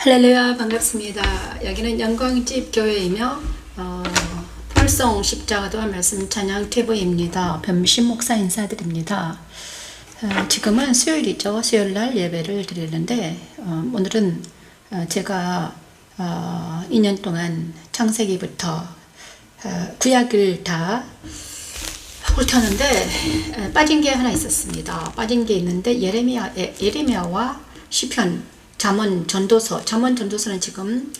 할렐루야, 반갑습니다. 여기는 영광집 교회이며 팔송 십자가도와 말씀 찬양 TV입니다. 변신 목사 인사드립니다. 지금은 수요일이죠. 수요일날 예배를 드리는데 오늘은 제가 2년 동안 창세기부터 구약을 다 훑었는데 빠진 게 하나 있었습니다. 빠진 게 있는데 예레미야와 시편, 잠언 전도서는 지금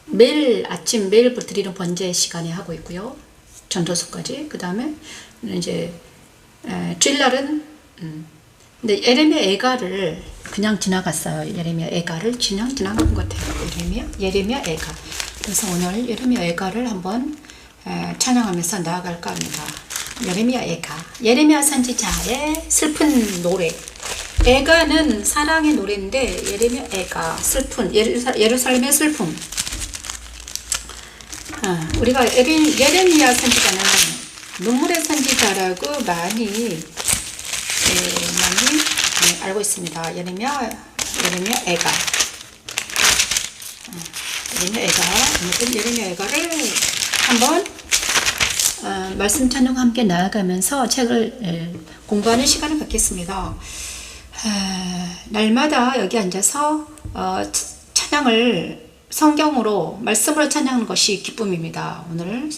매일 아침 매일 드리는 번제 시간에 하고 있고요. 전도서까지. 그 다음에 이제 주일날은 근데 예레미야 애가를 그냥 지나갔어요. 예레미야 애가를 그냥 지나간 것 같아요. 예레미야 애가. 그래서 오늘 예레미야 애가를 한번 찬양하면서 나아갈까 합니다. 예레미야 애가. 예레미야 선지자의 슬픈 노래. 애가는 사랑의 노래인데 예레미야 애가 슬픈 예루살렘의 슬픔. 우리가 예레미야 선지자는 눈물의 선지자라고 많이 알고 있습니다. 예레미야 애가. 예레미야 애가를 한번 말씀 찬양과 함께 나아가면서 책을 공부하는 시간을 갖겠습니다. 날마다 여기 앉아서 찬양을 성경으로 말씀으로 찬양하는 것이 기쁨입니다. 오늘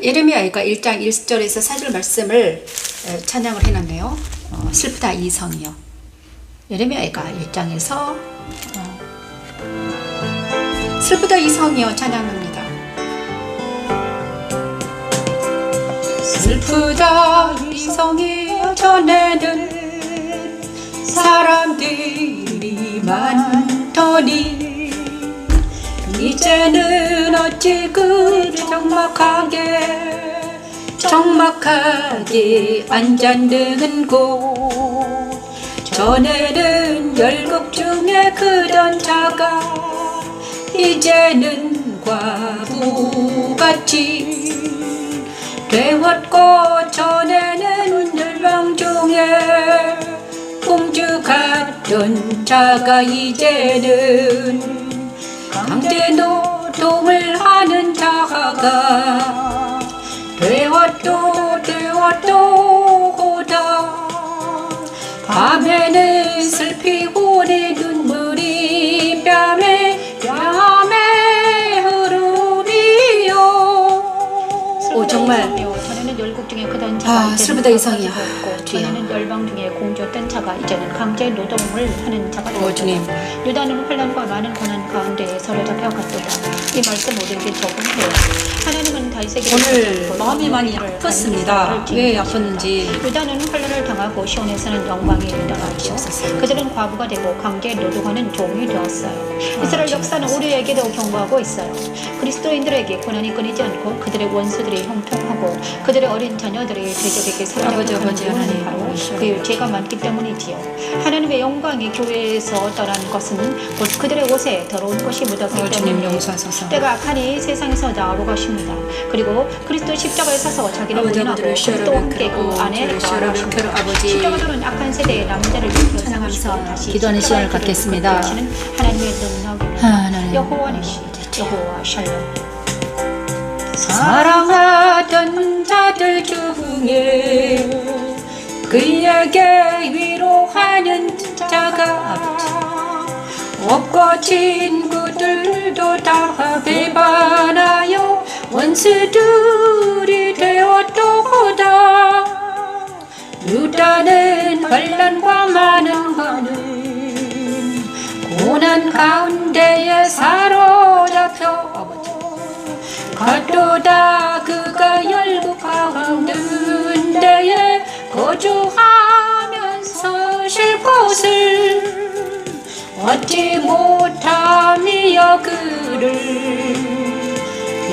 예레미야가 1장 1절에서 4절 말씀을 찬양을 해놨네요. 슬프다 이성이요. 예레미야가 1장에서 슬프다 이성이요 찬양합니다. 슬프다 이성이요 전에는 사람들이 많더니 이제는 어찌 그리 적막하게 앉았는 곳. 전에는 열국 중에 크던 자가 이제는 과부같이 되었고, 전에는 열방 중에 공주 같던 자가 이제는 강제 노동을 하는 자가 되었도다. 밤에는 슬피고 내 눈물이 뺨에 흐르리요. 정말 열국 중에 크던 자가 슬프다 이성이야. 전에는 열방 중에 공주였던 자가 이제는 강제 노동을 하는 자가 되었다. 유다는 환난과 많은 고난 가운데 사로잡혀 갔도다. 이 말씀 우리에게 적응해요. 하나님은 다윗에게 오늘 마음이 많이 아팠습니다. 왜 아팠는지. 유다는 환난을 당하고 시온에서는 영광이 일어났죠. 그들은 과부가 되고 강제 노동하는 종이 되었어요. 이스라엘 역사는 우리에게도 경고하고 있어요. 그리스도인들에게 고난이 끊이지 않고 그들의 원수들이 형통하고 그들의 어린 자녀들이 대적에게 사로잡히는 원인은 바로 그 죄가 많기 때문이지요. 하나님의 영광이 교회에서 떠난 것은 곧 그들의 옷에 더러운 것이 묻었기 때문에 때가 악하니 세상에서 나아로 가십니다. 그리고 그리스도 십자가에 서서 자기를 부인하고 그리스도와 함께 그 안에 나아가십니다. 십자가도는 악한 세대의 남자를 찬양하면서 다시 기도하는 시간을 갖겠습니다. 하나님의 능력이며 여호와 니시 여호와 샬롬. 사랑하던 자들 중에 그에게 위로하는 자가 없고 친구들도 다 배반하여 원수들이 되었도다. 유다는 환난과 많은 고난 가운데에 사로잡혀 갔도다. 그가 열국 가운데 데에 거주하면서 쉴 곳을 얻지 못하며 그를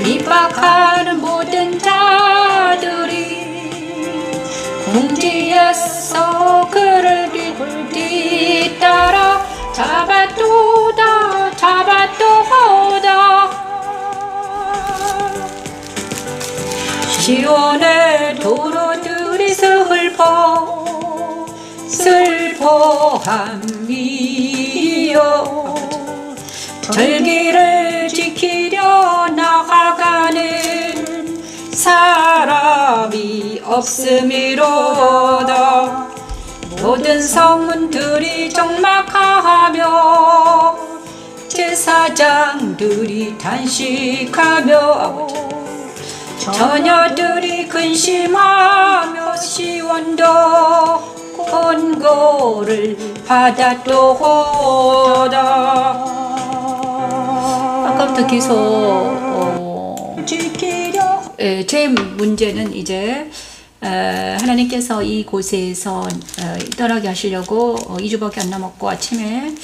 핍박하는 모든 자들이 궁지에서 그를 뒤따라 잡아도다. 시온의 도로들이 슬퍼함이요 없음이로다. 모든 성문들이 적막하며 제사장들이 단식하며 처녀들이 근심하며 시원도 권고를 받았도다. 아까부터 계속 지키려. 제 문제는 이제 하나님께서 이곳에서 떠나게 하시려고 2주밖에 안 남았고 아침에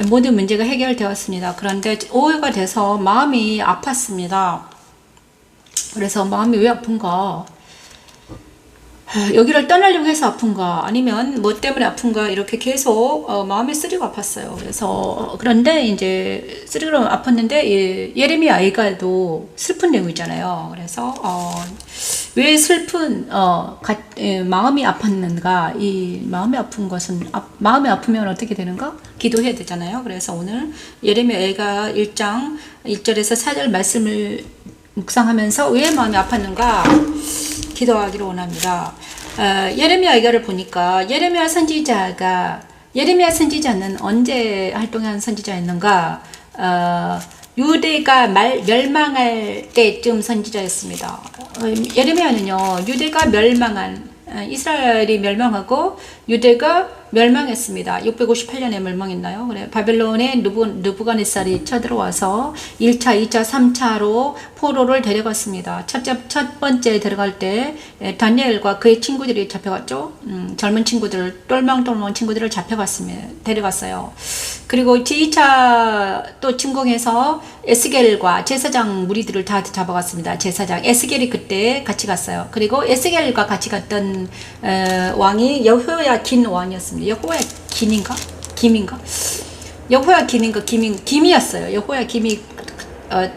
모든 문제가 해결되었습니다. 그런데 오후가 돼서 마음이 아팠습니다. 그래서 마음이 왜 아픈가? 여기를 떠나려고 해서 아픈가? 아니면 뭐 때문에 아픈가? 이렇게 계속 마음이 쓰리고 아팠어요. 그래서 그런데 이제 쓰리고 아팠는데 예레미야 아이가도 슬픈 내용이잖아요. 그래서 왜 슬픈 마음이 아팠는가? 이 마음이 아픈 것은 마음이 아프면 어떻게 되는가? 기도해야 되잖아요. 그래서 오늘 예레미야 아이가 1장 1절에서 4절 말씀을 묵상하면서 왜 마음이 아팠는가 기도하기를 원합니다. 예레미야 아이가를 보니까 예레미야 선지자는 언제 활동한 선지자였는가? 유대가 멸망할 때쯤 선지자였습니다. 예레미야는요, 유대가 멸망한 이스라엘이 멸망하고 유대가 멸망했습니다. 658년에 멸망했나요? 그래, 바벨론의 느부갓네살이 쳐들어와서 1차, 2차, 3차로 포로를 데려갔습니다. 첫 번째 데려갈 때 다니엘과 그의 친구들이 잡혀갔죠. 젊은 친구들, 똘망똘망 친구들을 데려갔어요. 그리고 제2차 또 침공해서 에스겔과 제사장 무리들을 다 잡아갔습니다. 제사장 에스겔이 그때 같이 갔어요. 그리고 에스겔과 같이 갔던 왕이 여호야긴 왕이었습니다. 여호야김이었어요. 여호야김이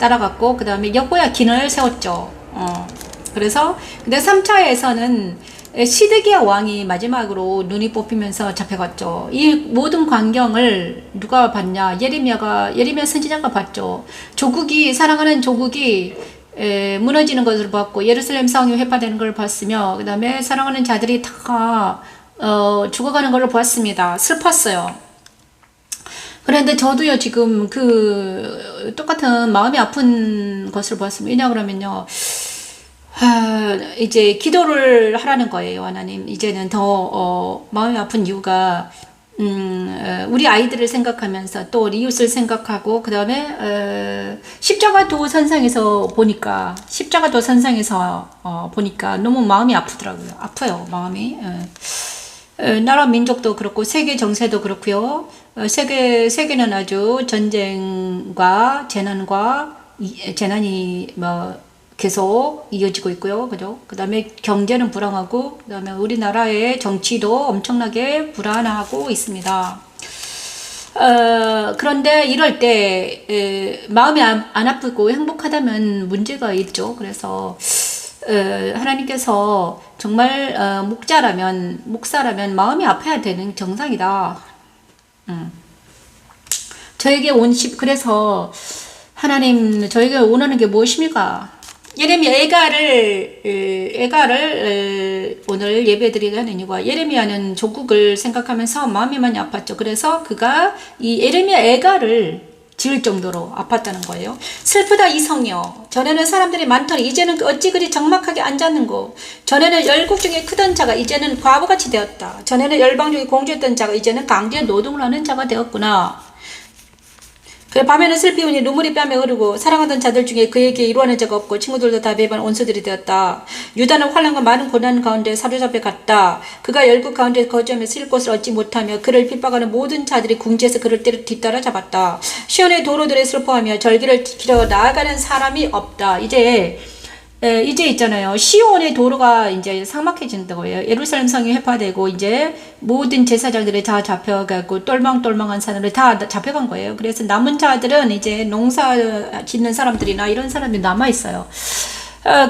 따라갔고 그 다음에 여호야긴을 세웠죠. 그래서 근데 3차에서는 시드기야 왕이 마지막으로 눈이 뽑히면서 잡혀갔죠. 이 모든 광경을 누가 봤냐? 예레미야 선지자가 봤죠. 사랑하는 조국이 무너지는 것을 봤고 예루살렘 성이 회파되는 걸 봤으며 그 다음에 사랑하는 자들이 다 죽어가는 걸 보았습니다. 슬펐어요. 그런데 저도요 지금 똑같은 마음이 아픈 것을 보았습니다. 왜냐 그러면요 이제 기도를 하라는 거예요. 하나님 이제는 더 마음이 아픈 이유가 우리 아이들을 생각하면서 또 우리 이웃을 생각하고 그 다음에 십자가도 선상에서 보니까 너무 마음이 아프더라고요. 아파요 마음이. 나라 민족도 그렇고 세계 정세도 그렇고요. 세계는 아주 전쟁과 재난이 계속 이어지고 있고요. 그죠? 그 다음에 경제는 불황하고, 그 다음에 우리나라의 정치도 엄청나게 불안하고 있습니다. 그런데 이럴 때, 마음이 안 아프고 행복하다면 문제가 있죠. 그래서, 하나님께서 정말, 목사라면 마음이 아파야 되는 정상이다. 그래서, 하나님, 저에게 원하는 게 무엇입니까? 예레미야 애가를 오늘 예배드리게 하는 이유가 예레미야는 조국을 생각하면서 마음이 많이 아팠죠. 그래서 그가 이 예레미야 애가를 지을 정도로 아팠다는 거예요. 슬프다 이성이여. 전에는 사람들이 많더니 이제는 어찌 그리 적막하게 앉았는고. 전에는 열국 중에 크던 자가 이제는 과부같이 되었다. 전에는 열방 중에 공주였던 자가 이제는 강제에 노동을 하는 자가 되었구나. 그래 밤에는 슬피우니 눈물이 뺨에 흐르고 사랑하던 자들 중에 그에게 이루하는 자가 없고 친구들도 다 배반 온수들이 되었다. 유다는 환난과 많은 고난 가운데 사로잡혀 갔다. 그가 열국 가운데 거주하며 쓸 곳을 얻지 못하며 그를 핍박하는 모든 자들이 궁지에서 그를 뒤따라 잡았다. 시온의 도로들에 슬퍼하며 절기를 지키러 나아가는 사람이 없다. 이제 있잖아요. 시온의 도로가 이제 삭막해진다고요. 예루살렘 성이 회파되고 이제 모든 제사장들이 다 잡혀가고 똘망똘망한 사람들이 다 잡혀간 거예요. 그래서 남은 자들은 이제 농사 짓는 사람들이나 이런 사람들이 남아있어요.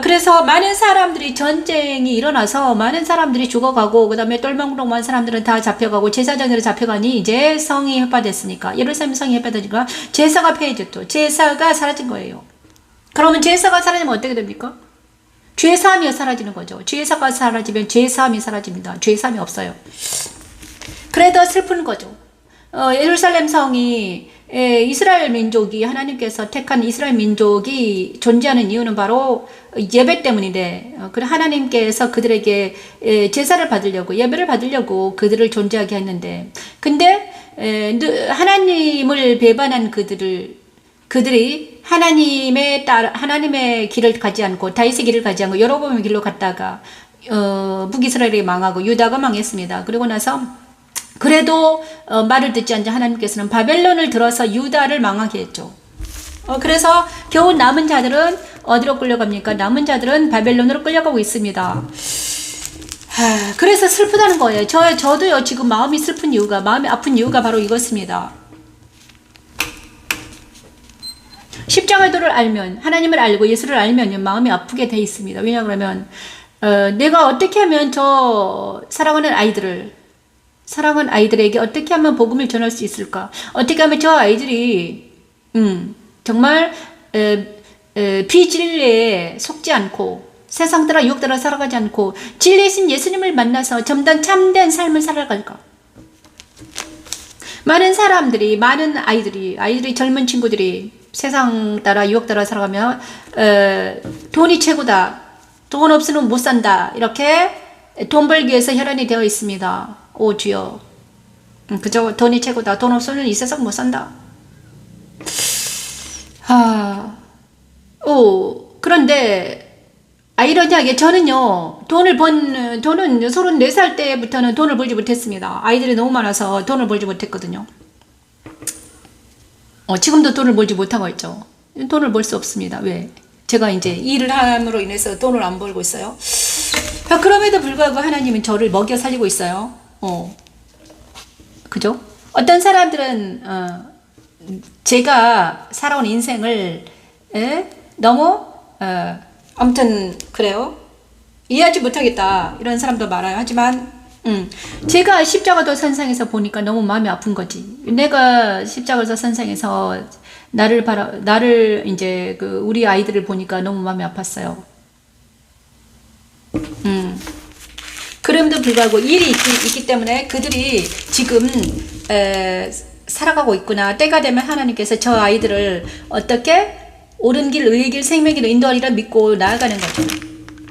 그래서 많은 사람들이 전쟁이 일어나서 많은 사람들이 죽어가고 그 다음에 똘망똘망한 사람들은 다 잡혀가고 제사장들이 잡혀가니 이제 성이 회파됐으니까 예루살렘 성이 회파되니까 제사가 폐해졌죠. 제사가 사라진 거예요. 그러면 제사가 사라지면 어떻게 됩니까? 죄사함이 사라지는 거죠. 죄사가 사라지면 죄사함이 사라집니다. 죄사함이 없어요. 그래도 슬픈 거죠. 예루살렘 성이 이스라엘 민족이 하나님께서 택한 이스라엘 민족이 존재하는 이유는 바로 예배 때문인데 그래 하나님께서 그들에게 제사를 받으려고 예배를 받으려고 그들을 존재하게 했는데 근데 하나님을 배반한 그들이 하나님의 길을 가지 않고 다윗의 길을 가지 않고 여로보암의 길로 갔다가 북이스라엘이 망하고 유다가 망했습니다. 그리고 나서 그래도 말을 듣지 않자 하나님께서는 바벨론을 들어서 유다를 망하게 했죠. 그래서 겨우 남은 자들은 어디로 끌려갑니까? 남은 자들은 바벨론으로 끌려가고 있습니다. 그래서 슬프다는 거예요. 저도요 지금 마음이 슬픈 이유가 마음이 아픈 이유가 바로 이것입니다. 십자가도를 알면 하나님을 알고 예수를 알면 마음이 아프게 돼 있습니다. 왜냐 그러면 내가 어떻게 하면 저 사랑하는 아이들에게 어떻게 하면 복음을 전할 수 있을까? 어떻게 하면 저 아이들이 정말 비진리에 속지 않고 세상 따라 유혹 따라 살아가지 않고 진리이신 예수님을 만나서 참된 삶을 살아갈까? 많은 사람들이 많은 아이들이 젊은 친구들이 세상 따라 유혹 따라 살아가면 돈이 최고다. 돈 없으면 못 산다. 이렇게 돈 벌기 위해서 혈안이 되어 있습니다. 오 주여. 그저 돈이 최고다. 돈 없으면 이 세상 못 산다. 그런데 아이러니하게 저는요 돈은 34살 때부터는 돈을 벌지 못했습니다. 아이들이 너무 많아서 돈을 벌지 못했거든요. 지금도 돈을 벌지 못하고 있죠. 돈을 벌 수 없습니다. 왜? 제가 이제 일을 함으로 인해서 돈을 안 벌고 있어요. 그럼에도 불구하고 하나님은 저를 먹여 살리고 있어요. 그죠? 어떤 사람들은 제가 살아온 인생을 너무 아무튼 그래요. 이해하지 못하겠다 이런 사람도 많아요. 하지만 제가 십자가도 선상에서 보니까 너무 마음이 아픈 거지. 내가 십자가도 선상에서 나를 이제 우리 아이들을 보니까 너무 마음이 아팠어요. 그럼에도 불구하고 일이 있기 때문에 그들이 지금 살아가고 있구나. 때가 되면 하나님께서 저 아이들을 어떻게 옳은 길, 의의 길, 생명의 길로 인도하리라 믿고 나아가는 거죠.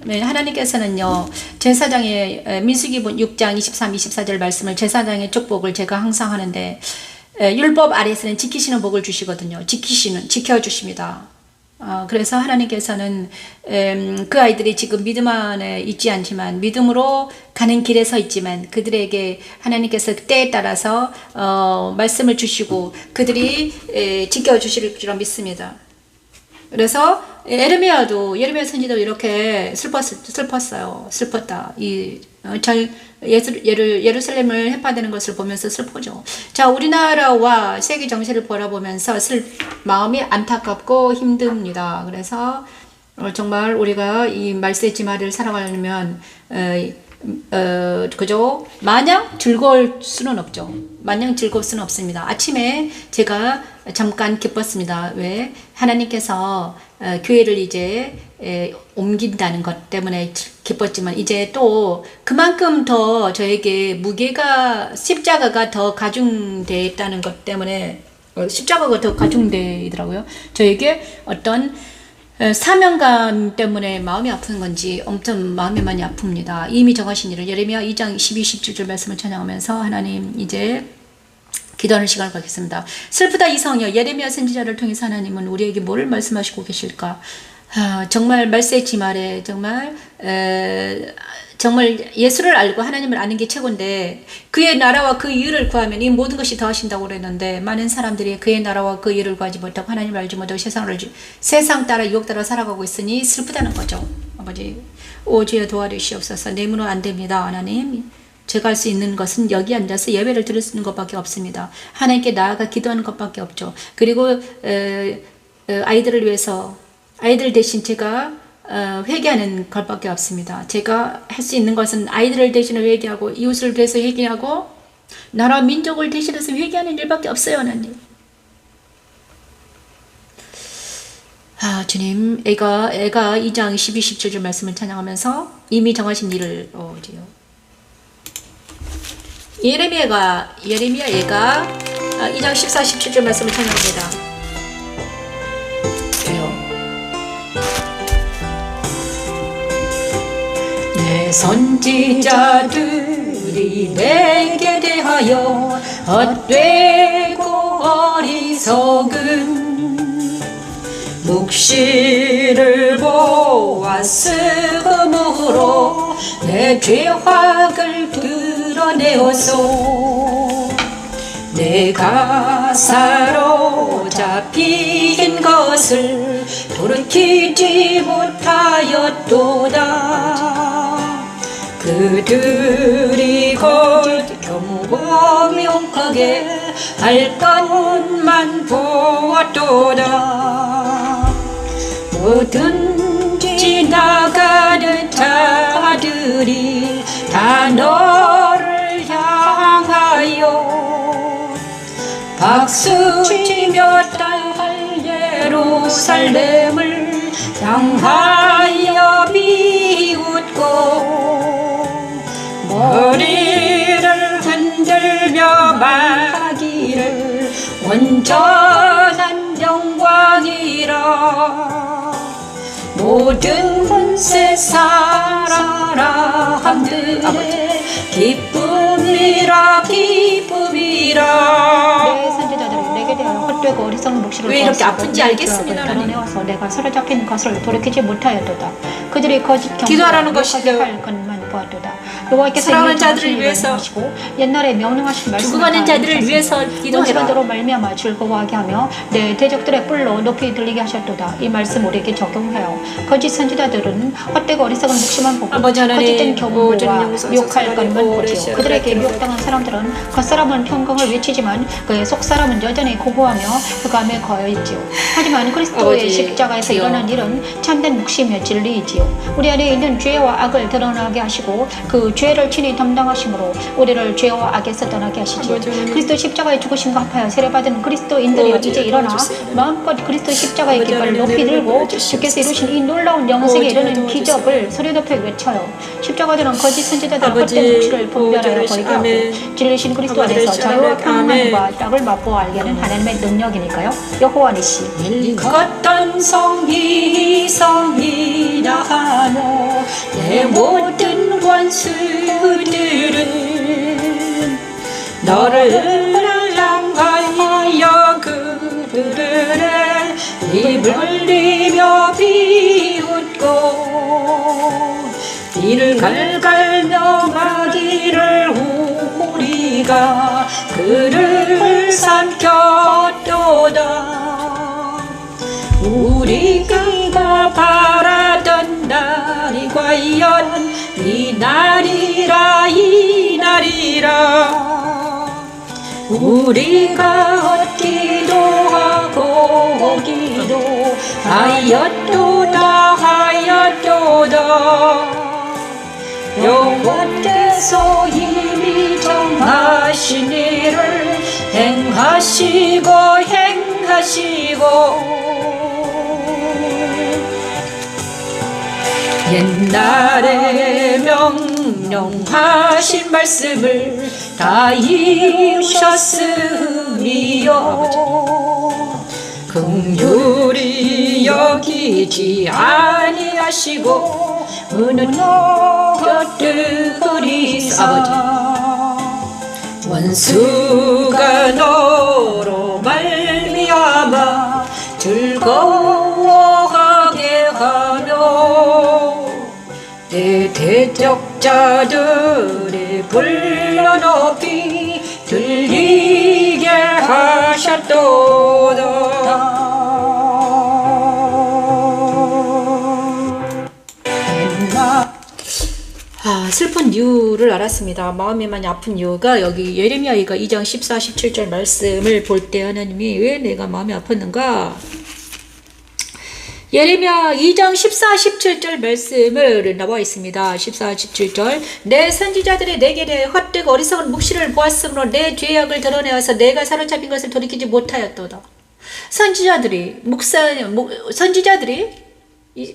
네, 하나님께서는요 제사장의 민수기 6장 23, 24절 말씀을 제사장의 축복을 제가 항상 하는데 율법 아래에서는 지키시는 복을 주시거든요. 지켜주십니다. 그래서 하나님께서는 그 아이들이 지금 믿음 안에 있지 않지만 믿음으로 가는 길에 서 있지만 그들에게 하나님께서 때에 따라서 말씀을 주시고 그들이 지켜주실 줄 믿습니다. 그래서 예레미야 선지도 이렇게 슬펐어요. 슬펐다. 예루살렘을 해파되는 것을 보면서 슬프죠. 자, 우리나라와 세계 정세를 바라보면서 마음이 안타깝고 힘듭니다. 그래서 정말 우리가 이 말세 지마를 살아가려면 그죠? 마냥 즐거울 수는 없죠. 마냥 즐거울 수는 없습니다. 아침에 제가 잠깐 기뻤습니다. 왜? 하나님께서 교회를 이제 옮긴다는 것 때문에 기뻤지만 이제 또 그만큼 더 저에게 무게가 십자가가 더 가중되어 있다는 것 때문에 십자가가 더 가중되어 있더라고요. 저에게 어떤 사명감 때문에 마음이 아픈 건지 엄청 마음이 많이 아픕니다. 이미 정하신 일을 예레미야 2장 12, 17절 말씀을 찬양하면서 하나님 이제 기도하는 시간을 갖겠습니다. 슬프다 이성이여. 예레미야 선지자를 통해서 하나님은 우리에게 뭐를 말씀하시고 계실까? 정말 말세지 말에 정말 예수를 알고 하나님을 아는 게 최고인데 그의 나라와 그 의를 구하면 이 모든 것이 더하신다고 그랬는데 많은 사람들이 그의 나라와 그 의를 구하지 못하고 하나님을 알지 못하고 세상 따라 유혹 따라 살아가고 있으니 슬프다는 거죠. 아버지 오 주여 도와주시옵소서. 내 문은 안 됩니다. 하나님 제가 할 수 있는 것은 여기 앉아서 예배를 드릴 수 있는 것밖에 없습니다. 하나님께 나아가 기도하는 것밖에 없죠. 그리고 아이들을 위해서 아이들 대신 제가 회개하는 것밖에 없습니다. 제가 할 수 있는 것은 아이들을 대신해 회개하고 이웃을 대해서 회개하고 나라 민족을 대신해서 회개하는 일밖에 없어요. 하나님. 주님, 애가 2장 12, 17절 말씀을 찬양하면서 이미 정하신 일을 지요. 예레미야 애가 2장 14, 17절 말씀을 찬양합니다. 내 선지자들이 내게 대하여 헛되고 어리석은 묵시를 보았으므로 내 죄악을 드러내어서 내가 사로잡힌 것을 돌이키지 못하였도다. 그들이 곧 경고명하게 할 것만 보았도다. 뭐든지 나가는 자들이 다 너를 향하여 박수치며 딸 예루살렘을 향하여 비웃고 머리를 흔들며 말하기를 온전한 영광이라. 모든 새 사람들의 기쁨이라 기쁨이라. 내 선지자들이 내게 대하여 헛되고 어리석은 묵시를 왜 이렇게 보았으므로 아픈지 내 알겠습니다, 죄악을 하나님. 드러내어서 내가 사로잡힌 것을 돌이키지 못하였도다. 그들이 거짓 기도하라는 경고와 것이죠. 할 것만 보았도다. 여호와께서 사랑하는 이미 자들을 정하신 위해서, 일을 하시고 옛날에 명령하신 말씀을 죽어가는 자들을 위해서 기도해라. 대로 말미암아 즐거워하게 하며 내 대적들의 뿔로 높이 들리게 하셨도다. 이 말씀 우리에게 적용하여 거짓 선지자들은 헛되고 어리석은 묵시만 보고 아버지 하나님, 거짓된 경고와 용서하소서. 미혹할 것만 보지요. 오래시아 그들에게 그래. 미혹당한 사람들은 겉사람은 평강을 외치지만 그의 속사람은 여전히 고고하며 흑암에 거하였지요. 하지만 그리스도의 아버지, 십자가에서 주여. 일어난 일은 참된 묵시며 진리이지요. 우리 안에 있는 죄와 악을 드러나게 하시고 그 죄를 친히 담당하심으로 우리를 죄와 악에서 떠나게 하시지요. 아버지 하나님. 그리스도 십자가의 죽으심과 합하여 세례받은 그리스도인들이 아버지, 이제 일어나 도와주세요. 마음껏 그리스도 십자가의 아버지 깃발을 하나님, 높이 들고 도와주시옵소서. 주께서 이루신 이 놀라운 영생에 아버지, 이르는 도와주세요. 기적을 소리 높여 외쳐요. 십자가들은 거짓 선지자들의 아버지, 헛된 묵시를 분별하여 도와주시옵소서. 버리게 하고 아멘. 진리신 그리스도 아버지, 안에서 자유와 아멘. 평안과 떡을 맛보아 알게 하는 하나님의 능력이니까요. 여호와 니시 어떤 성이나 하노 내 모든 원수들은 너를 향하여 그들의 입을 흘리며 비웃고 이를 갈갈며 마기를 우리가 그를 삼켰도다. 우리가 바라던 날이 과연 이 날이라 이 날이라. 우리가 얻기도 하고 오기도 하였도다. 여호와께서 이미 정하신 일을 행하시고 옛날에 명령하신 말씀을 다 이루셨으미요. 긍휼히 여기지 아니하시고 무너뜨리사 원수가 너로 말미암아 즐거워하게 하며 내 대적자들이 불러 높이 들리게 하셨도다. 슬픈 이유를 알았습니다. 마음이 많이 아픈 이유가 여기 예레미야가 2장 14, 17절 말씀을 볼 때 하나님이 왜 내가 마음이 아팠는가? 예레미야 2장 14, 17절 말씀을 나와 있습니다. 14, 17절 내 선지자들이 내게 대해 헛되고 어리석은 묵시를 보았으므로 내 죄악을 드러내어서 내가 사로잡힌 것을 돌이키지 못하였도다. 선지자들이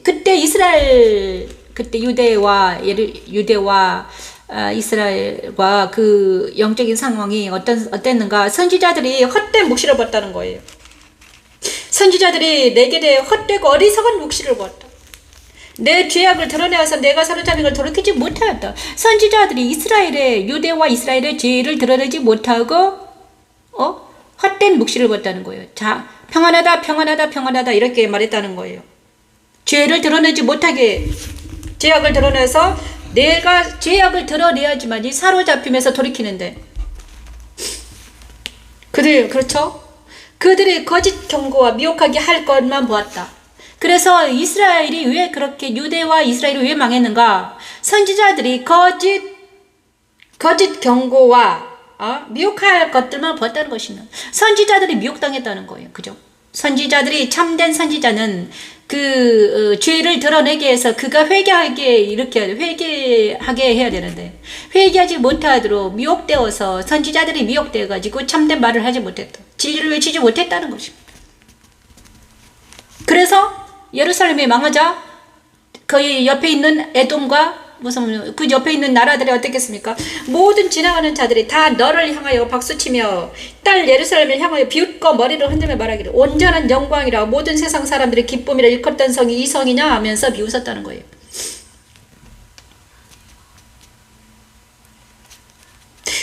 그때 이스라엘, 그때 유대와 이스라엘과 그 영적인 상황이 어땠는가? 선지자들이 헛된 묵시를 봤다는 거예요. 선지자들이 내게 대해 헛되고 어리석은 묵시를 보았다. 내 죄악을 드러내어서 내가 사로잡힌 걸 돌이키지 못하였다. 선지자들이 유대와 이스라엘의 죄를 드러내지 못하고 헛된 묵시를 봤다는 거예요. 자, 평안하다 이렇게 말했다는 거예요. 죄를 드러내지 못하게 죄악을 드러내서 내가 죄악을 드러내야지만이 사로잡히면서 돌이키는데 그렇죠? 그들이 거짓 경고와 미혹하게 할 것만 보았다. 그래서 이스라엘이 왜 그렇게 유대와 이스라엘이 왜 망했는가? 선지자들이 거짓 경고와 미혹할 것들만 보았다는 것이냐. 선지자들이 미혹당했다는 거예요. 그죠? 참된 선지자는 죄를 드러내게 해서 그가 회개하게 해야 되는데, 회개하지 못하도록 미혹되어서 선지자들이 미혹되어가지고 참된 말을 하지 못했다. 진리를 외치지 못했다는 것입니다. 그래서 예루살렘이 망하자 거의 옆에 있는 에돔과 그 옆에 있는 나라들이 어떻겠습니까? 모든 지나가는 자들이 다 너를 향하여 박수치며 딸 예루살렘을 향하여 비웃고 머리를 흔들며 말하기를 온전한 영광이라 모든 세상 사람들의 기쁨이라 일컫던 성이 이 성이냐 하면서 비웃었다는 거예요.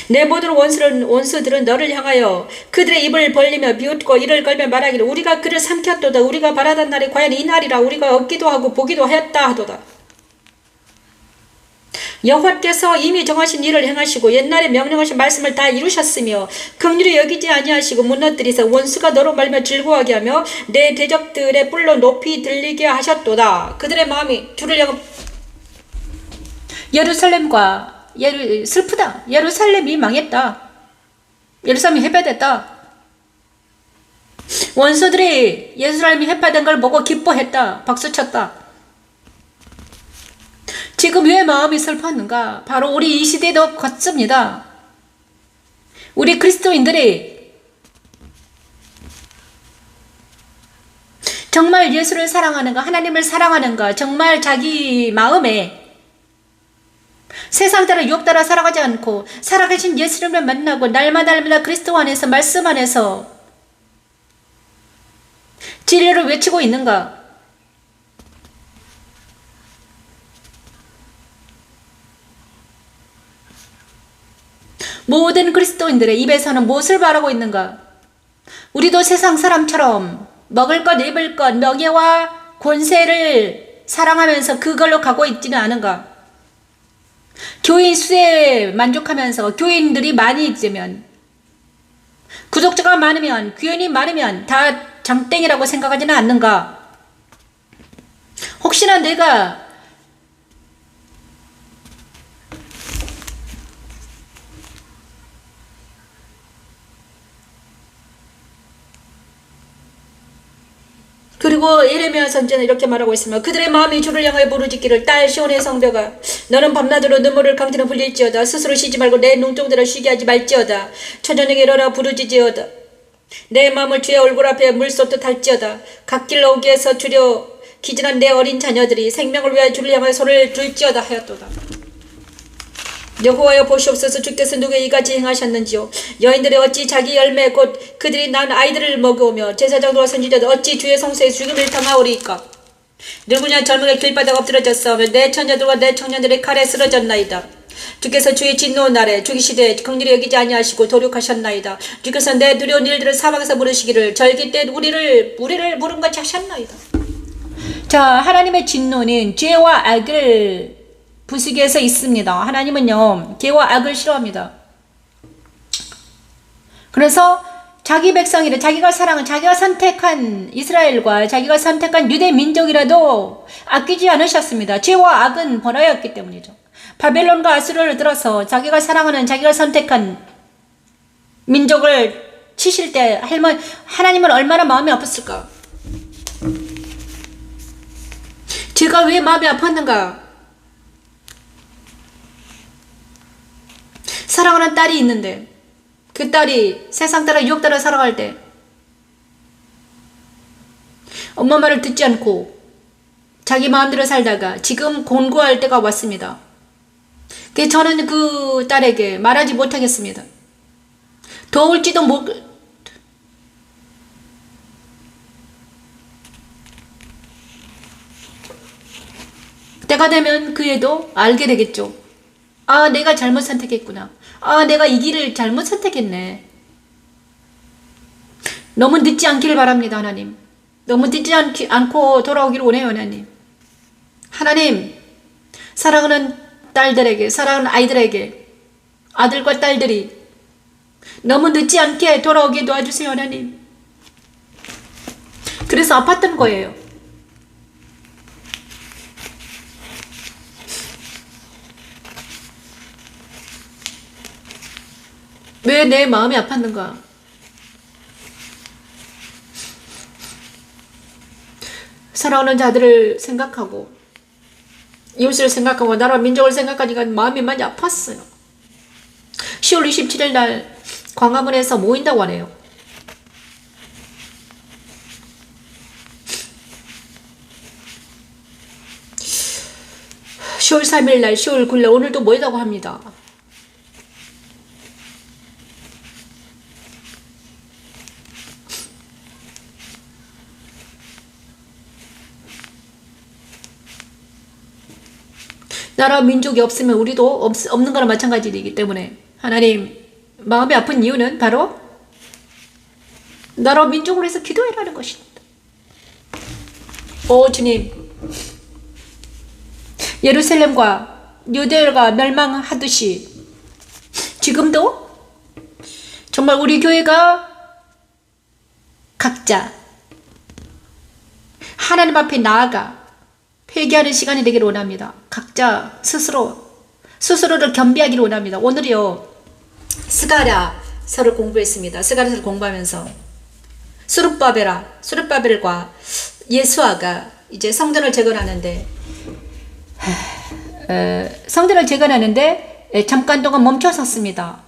내 모든 원수들은 너를 향하여 그들의 입을 벌리며 비웃고 이를 걸며 말하기를 우리가 그를 삼켰도다. 우리가 바라던 날이 과연 이 날이라. 우리가 얻기도 하고 보기도 하였다 하도다. 여호와께서 이미 정하신 일을 행하시고 옛날에 명령하신 말씀을 다 이루셨으며 긍휼히 여기지 아니하시고 무너뜨리사 원수가 너로 말며 즐거워하게 하며 내 대적들의 뿔로 높이 들리게 하셨도다. 그들의 마음이 주를 향해 슬프다. 예루살렘이 망했다. 예루살렘이 해배됐다. 원수들이 예루살렘이 해배된 걸 보고 기뻐했다. 박수쳤다. 지금 왜 마음이 슬펐는가? 바로 우리 이 시대도 같습니다. 우리 그리스도인들이 정말 예수를 사랑하는가, 하나님을 사랑하는가, 정말 자기 마음에 세상 따라 유혹 따라 살아가지 않고 살아계신 예수님을 만나고 날마다 그리스도 안에서 말씀 안에서 진리를 외치고 있는가? 모든 그리스도인들의 입에서는 무엇을 말하고 있는가? 우리도 세상 사람처럼 먹을 것, 입을 것, 명예와 권세를 사랑하면서 그걸로 가고 있지는 않은가? 교인 수에 만족하면서 교인들이 많이 있으면, 구독자가 많으면, 교인이 많으면 다 장땡이라고 생각하지는 않는가? 혹시나 내가 그리고 예레미야 선지자는 이렇게 말하고 있으며 그들의 마음이 주를 향하여 부르짖기를 딸 시온의 성벽아 너는 밤낮으로 눈물을 강제로 흘릴지어다. 스스로 쉬지 말고 내 눈동자를 쉬게 하지 말지어다. 초저녁에 일어나 부르짖지어다. 내 마음을 주의 얼굴 앞에 물쏟듯 할지어다. 갓길 어귀에서 주려 기진한 내 어린 자녀들이 생명을 위하여 주를 향하여 손을 들지어다 하였도다. 여호와여 보시옵소서. 주께서 누구에게 이같이 행하셨는지요. 여인들이 어찌 자기 열매 곧 그들이 낳은 아이들을 먹여오며 제사장들과 선지자들 어찌 주의 성소에 죽임을 당하오리이까. 늙으냐 젊은이가 길바닥 엎드러졌사오며 내 처녀들과 내 청년들이 칼에 쓰러졌나이다. 주께서 주의 진노 날에 죽이시되 긍휼히 여기지 아니하시고 도륙하셨나이다. 주께서 내 두려운 일들을 사방에서 물으시기를 절기 때 우리를 물음같이 하셨나이다. 자, 하나님의 진노는 죄와 악을 부수기에서 있습니다. 하나님은요, 죄와 악을 싫어합니다. 그래서 자기 백성이라 자기가 사랑한, 자기가 선택한 이스라엘과 자기가 선택한 유대 민족이라도 아끼지 않으셨습니다. 죄와 악은 번화였기 때문이죠. 바벨론과 아수르를 들어서 자기가 사랑하는, 자기가 선택한 민족을 치실 때 하나님은 얼마나 마음이 아팠을까? 제가 왜 마음이 아팠는가? 사랑하는 딸이 있는데 그 딸이 세상 따라 유혹 따라 살아갈 때 엄마 말을 듣지 않고 자기 마음대로 살다가 지금 곤고할 때가 왔습니다. 그래서 저는 그 딸에게 말하지 못하겠습니다. 더울지도 때가 되면 그 애도 알게 되겠죠. 아, 내가 잘못 선택했구나. 아, 내가 이 길을 잘못 선택했네. 너무 늦지 않기를 바랍니다, 하나님. 너무 늦지 않고 돌아오기를 원해요, 하나님. 하나님, 사랑하는 딸들에게, 사랑하는 아이들에게, 아들과 딸들이 너무 늦지 않게 돌아오게 도와주세요, 하나님. 그래서 아팠던 거예요. 왜 내 마음이 아팠는가? 사랑하는 자들을 생각하고 이웃을 생각하고 나라 민족을 생각하니까 마음이 많이 아팠어요. 10월 27일 날 광화문에서 모인다고 하네요. 10월 3일 날, 10월 9일 날 오늘도 모이다고 합니다. 나라 민족이 없으면 우리도 없는 거나 마찬가지이기 때문에 하나님, 마음이 아픈 이유는 바로 나라 민족을 위해서 기도해라는 것입니다. 오 주님, 예루살렘과 유대가 멸망하듯이 지금도 정말 우리 교회가 각자 하나님 앞에 나아가 회개하는 시간이 되기를 원합니다. 각자 스스로를 겸비하기를 원합니다. 오늘이요, 스가랴서를 공부했습니다. 스가랴서를 공부하면서 수룹바벨과 예수아가 이제 성전을 재건하는데 잠깐 동안 멈춰섰습니다.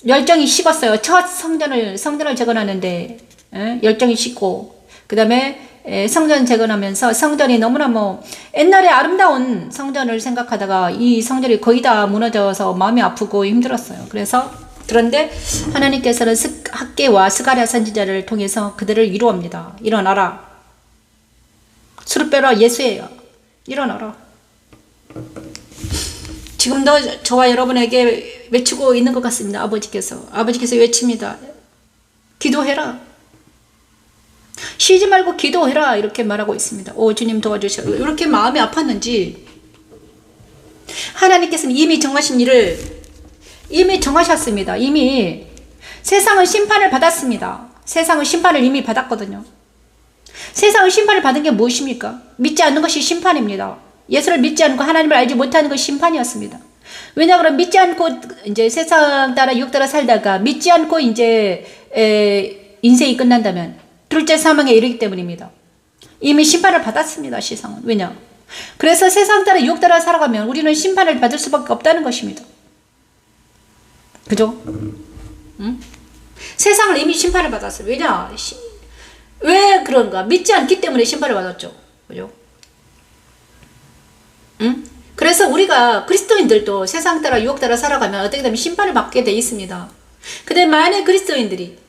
열정이 식었어요. 첫 성전을 재건하는데 열정이 식고, 그 다음에 성전 재건하면서 성전이 너무나 옛날에 아름다운 성전을 생각하다가 이 성전이 거의 다 무너져서 마음이 아프고 힘들었어요. 그런데 하나님께서는 학개와 스가랴 선지자를 통해서 그들을 위로합니다. 일어나라. 수룹베라 예수예요. 일어나라. 지금도 저와 여러분에게 외치고 있는 것 같습니다. 아버지께서 외칩니다. 기도해라. 쉬지 말고 기도해라. 이렇게 말하고 있습니다. 오 주님 도와주셔. 이렇게 마음이 아팠는지 하나님께서는 이미 정하신 일을 이미 정하셨습니다. 이미 세상은 심판을 받았습니다. 세상은 심판을 이미 받았거든요. 세상은 심판을 받은 게 무엇입니까? 믿지 않는 것이 심판입니다. 예수를 믿지 않고 하나님을 알지 못하는 것이 심판이었습니다. 왜냐 그러면 믿지 않고 이제 세상 따라 육 따라 살다가 믿지 않고 이제 인생이 끝난다면 둘째 사망에 이르기 때문입니다. 이미 심판을 받았습니다. 세상은. 왜냐? 그래서 세상 따라 육 따라 살아가면 우리는 심판을 받을 수밖에 없다는 것입니다. 그죠? 응? 세상을 이미 심판을 받았어요. 왜냐? 왜 그런가? 믿지 않기 때문에 심판을 받았죠. 그죠? 응? 그래서 우리가 그리스도인들도 세상 따라 유혹 따라 살아가면 어떻게 되면 심판을 받게 돼 있습니다. 근데 만약 그리스도인들이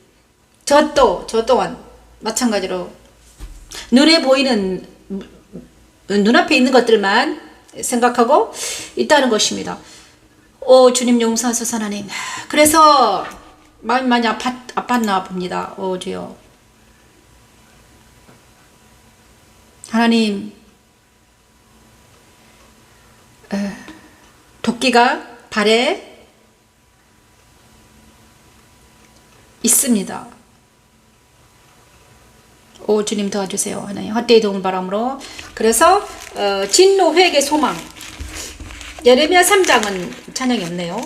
저 또한 마찬가지로 눈에 보이는 눈앞에 있는 것들만 생각하고 있다는 것입니다. 오 주님 용서하소서 하나님. 그래서 마음이 많이 아팠나 봅니다. 오 주여 하나님, 도끼가 발에 있습니다. 오 주님 도와주세요 하나님. 헛되이 도움을 바람으로. 그래서 진노 회개 소망 예레미야 3장은 찬양이 없네요.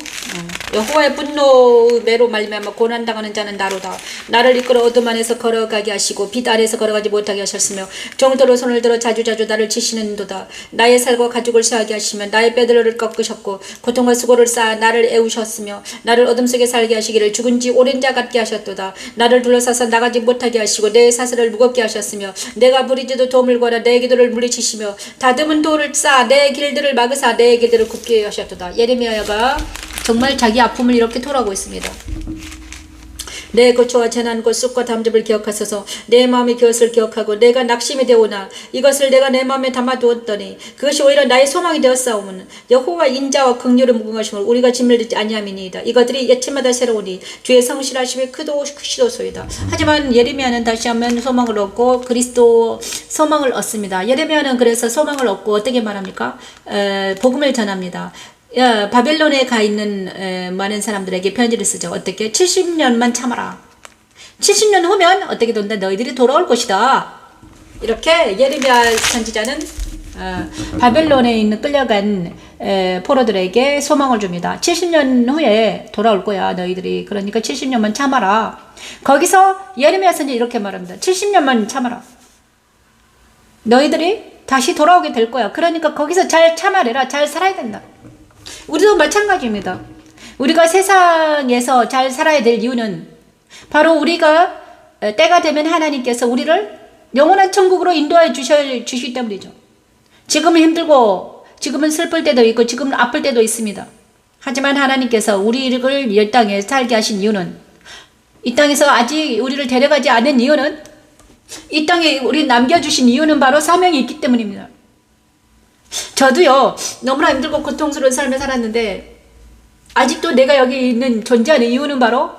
여호와의 분노매로 말미암아 고난당하는 자는 나로다. 나를 이끌어 어둠 안에서 걸어가게 하시고 빛 아래에서 걸어가지 못하게 하셨으며 정도로 손을 들어 자주자주 나를 치시는도다. 나의 살과 가죽을 쇠하게 하시며 나의 뼈들을 꺾으셨고 고통과 수고를 쌓아 나를 애우셨으며 나를 어둠 속에 살게 하시기를 죽은 지 오랜 자 같게 하셨도다. 나를 둘러싸서 나가지 못하게 하시고 내 사슬을 무겁게 하셨으며 내가 부리지도 도움을 구하라 내 기도를 물리치시며 다듬은 돌을 쌓아 내 길들을 막으사 내 길들을 굽게 하셨도다. 예레미야가 정말 자기 아픔을 이렇게 토로하고 있습니다. 내 고초와 재난과 쑥과 담즙을 기억하소서. 내 마음의 것을 기억하고 내가 낙심이 되오나 이것을 내가 내 마음에 담아두었더니 그것이 오히려 나의 소망이 되었사오면 여호와 인자와 긍휼을 무궁하심을 우리가 짐을 듣지 아니함이니이다. 이것들이 예체마다 새로우니 주의 성실하심이 크시도소이다. 하지만 예레미야는 다시 한번 소망을 얻고 그리스도 소망을 얻습니다. 예레미야는 그래서 소망을 얻고 어떻게 말합니까? 복음을 전합니다. 바벨론에 가 있는 많은 사람들에게 편지를 쓰죠. 어떻게? 70년만 참아라. 70년 후면 어떻게 된다? 너희들이 돌아올 것이다. 이렇게 예레미야 선지자는 바벨론에 있는 끌려간 포로들에게 소망을 줍니다. 70년 후에 돌아올 거야 너희들이. 그러니까 70년만 참아라. 거기서 예레미야 선지자 이렇게 말합니다. 70년만 참아라. 너희들이 다시 돌아오게 될 거야. 그러니까 거기서 잘 참아내라. 잘 살아야 된다. 우리도 마찬가지입니다. 우리가 세상에서 잘 살아야 될 이유는 바로 우리가 때가 되면 하나님께서 우리를 영원한 천국으로 인도해 주시기 때문이죠. 지금은 힘들고 지금은 슬플 때도 있고 지금은 아플 때도 있습니다. 하지만 하나님께서 우리를 이 땅에 살게 하신 이유는, 이 땅에서 아직 우리를 데려가지 않은 이유는, 이 땅에 우리 남겨주신 이유는 바로 사명이 있기 때문입니다. 저도요 너무나 힘들고 고통스러운 삶을 살았는데 아직도 내가 여기 있는 존재하는 이유는 바로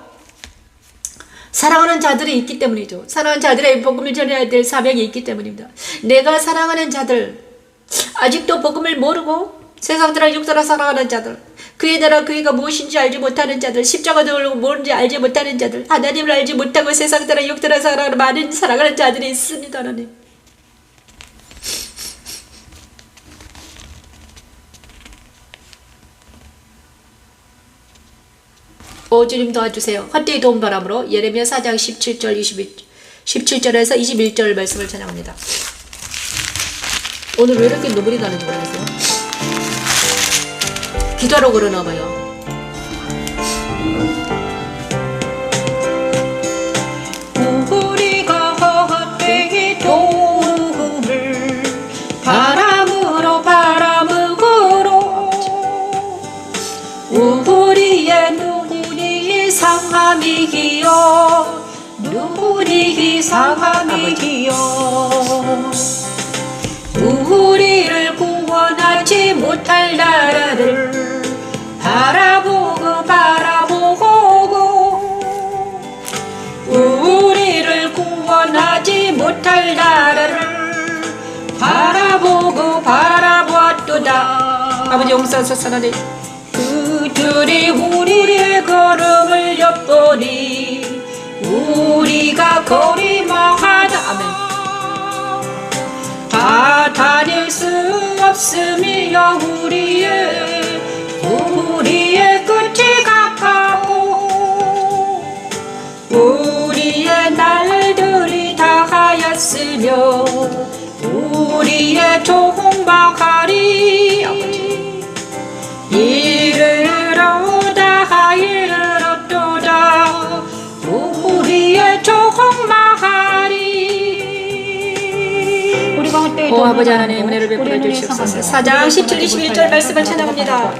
사랑하는 자들이 있기 때문이죠. 사랑하는 자들의 복음을 전해야 될 사명이 있기 때문입니다. 내가 사랑하는 자들, 아직도 복음을 모르고 세상들을 육도로 살아가는 자들, 그의 나라 그의가 무엇인지 알지 못하는 자들, 십자가도 뭔지 알지 못하는 자들, 하나님을 알지 못하고 세상들을 육도로 살아가는 많은 사랑하는 자들이 있습니다. 하나님, 주님 도와주세요. 헛되이 도움 바람으로 예레미야 4장 17절에서 21절 말씀을 찬양합니다. 오늘 왜 이렇게 눈물이 나는지 모르겠어요. 기도하러 그러나 봐요. 우리가 헛되이 도움을 바람으로 우리의 눈이 상함이기요 눈이 상함이기요 우리를 구원하지 못할 나라를 바라보고 우리를 구원하지 못할 나라를 바라보았도다. 아버지 용서하소서. 하나님, 그들이 우리의 걸음을 엿보니 우리가 거리마하다. 아멘. 다 다닐 수 없음이여 우리의 끝이 가까워 우리의 날들이 다하였으며 우리의 종말하리. 이르렀도다 우리의 종말하리. 우리가 헛되이 아버지 하나님 은혜를 베풀어 주시옵소서. 4장 17, 21절 말씀을 찬양합니다.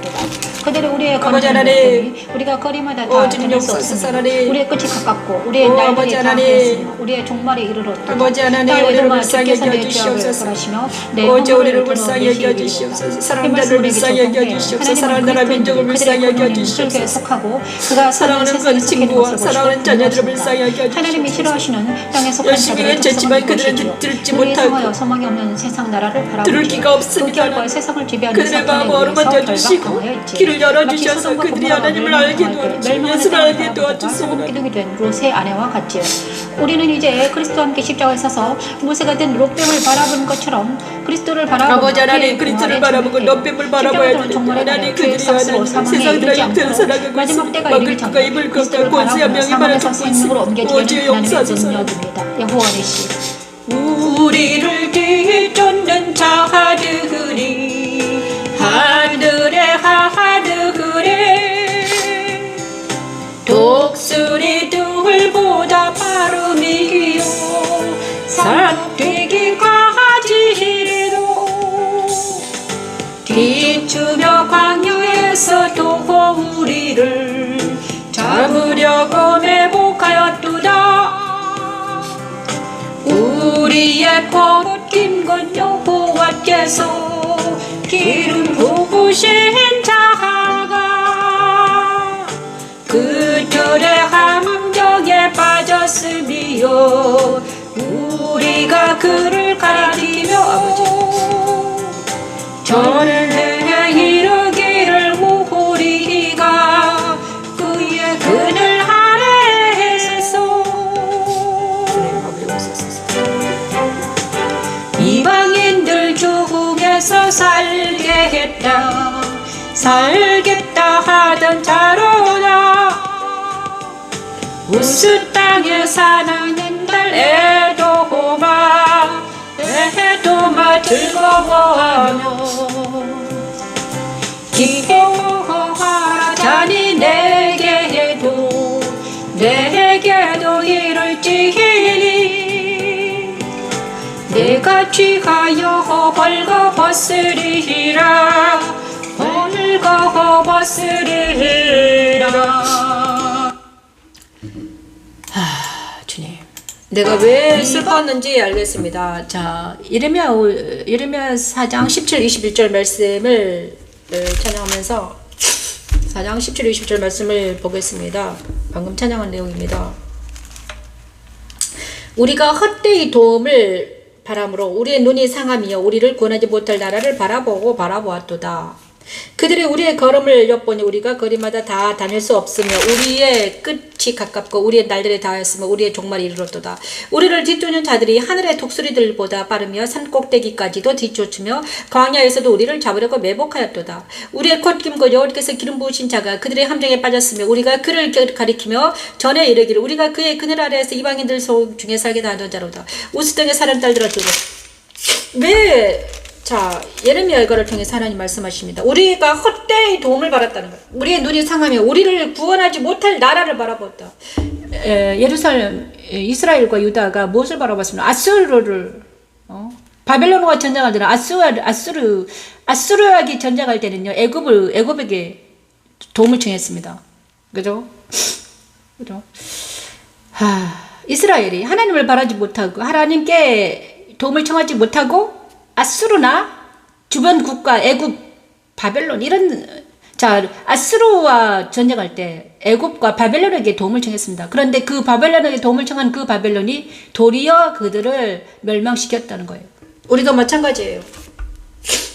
그들이 우리의 아버지 걸음을 하나님, 엿보니 우리가 거리마다 다 주님 다닐 수 용서하소서. 없으니 하나님, 우리의 끝이 가깝고 우리의 아버지 날들이 하나님, 다하였으며 우리의 종말에 이르렀도다. 아버지 하나님, 우리를 불쌍히 여겨주시옵소서. 오직 우리를 불쌍히 여겨주시옵소서. 사랑하는 자를 불쌍히 여겨주시옵소서. 사랑하는 나라 민족을 불쌍히 여겨주시옵소서. 속하고 그가 사랑하는 그 친구와 사랑하는 자녀들을 불쌍히 여겨주시옵소서. 하나님이 싫어하시는 땅에 속한 열심히 자들을 외쳤지만 그들은 것이지요. 듣지 우리의 못하고 성하여 소망이 없는 세상 나라를 바라보고 들을 기가 없습니다. 세상을 지배하는 그들의 마음을 어루만져 주시고 길을 열어주셔서 그들이 하나님을 알지 멸망하는 예수를 땅을 알게 도와주시옵소서. 소금 기둥이 된 롯의 아내와 같지요. 우리는 이제 그리스도와 함께 십자가에 서서 모세가 된 롯뱀을 바라보는 것처럼 그리스도를 바라보고 아버지 하나님 그리스도를 바라보고 롯뱀을 바라봐야 되는데 하나님 그들이 하나님 세상들의 형태를 살아가고 마지막 있습니다. 때가 먹을 이르기 것과 전에 입을 그리스도를 것과 권세 한 명이 바라보며 말을 사망에서 듣고 생명으로 있습니다. 옮겨지는 오지의 하나님의 용서하소서. 능력입니다. 여호와 니시. 우리를 뒤쫓는 자들이 하늘에 하늘에 독수리들보다 빠름이요 산뛰기까지도 뒤추며 광야에서도 우리를 잡으려고 매복하였도다. 우리의 걷긴 건 여호와께서 기름 부으신 자가 그들의 함정에 빠졌으며 우리가 그를 가리며 전에 이르기를 우리가 그의 그늘 아래에서 이방인들 중에서 살겠다 하던 자로다. 우스 땅에 사는 날 에도마 즐거워하며 기뻐하라. 자니 내게도 이룰지니 내가 취하여 벌거벗으리라. 주님, 내가 왜 슬펐는지 알겠습니다. 자, 예레미야 4장 17, 21절 말씀을 찬양하면서 4장 17, 20절 말씀을 보겠습니다. 방금 찬양한 내용입니다. 우리가 헛되이 도움을 바람으로 우리의 눈이 상하며 우리를 구원하지 못할 나라를 바라보았도다. 그들이 우리의 걸음을 엿보니 우리가 거리마다 다 다닐 수 없으며 우리의 끝이 가깝고 우리의 날들이 다하였으며 우리의 종말이 이르렀도다. 우리를 뒤쫓는 자들이 하늘의 독수리들보다 빠르며 산 꼭대기까지도 뒤쫓으며 광야에서도 우리를 잡으려고 매복하였도다. 우리의 걷김과 여호와께서 기름 부으신 자가 그들의 함정에 빠졌으며 우리가 그를 가리키며 전에 이르기를 우리가 그의 그늘 아래에서 이방인들 중에 살게 하던 자로다. 우스등의 사람 딸들아 들어. 왜? 자, 예레미야 이거를 통해서 하나님 말씀하십니다. 우리가 헛되이 도움을 받았다는 거예요. 우리의 눈이 상하며 우리를 구원하지 못할 나라를 바라보았다. 예루살렘, 이스라엘과 유다가 무엇을 바라봤습니까? 아수르를, 바벨론과 전쟁할 때는 아수르에게 전쟁할 때는요, 애굽에게 도움을 청했습니다. 그죠? 이스라엘이 하나님을 바라지 못하고 하나님께 도움을 청하지 못하고 아수르나 주변 국가 애굽, 바벨론 아수르와 전쟁할 때 애굽과 바벨론에게 도움을 청했습니다. 그런데 그 바벨론에게 도움을 청한 그 바벨론이 도리어 그들을 멸망시켰다는 거예요. 우리가 마찬가지예요.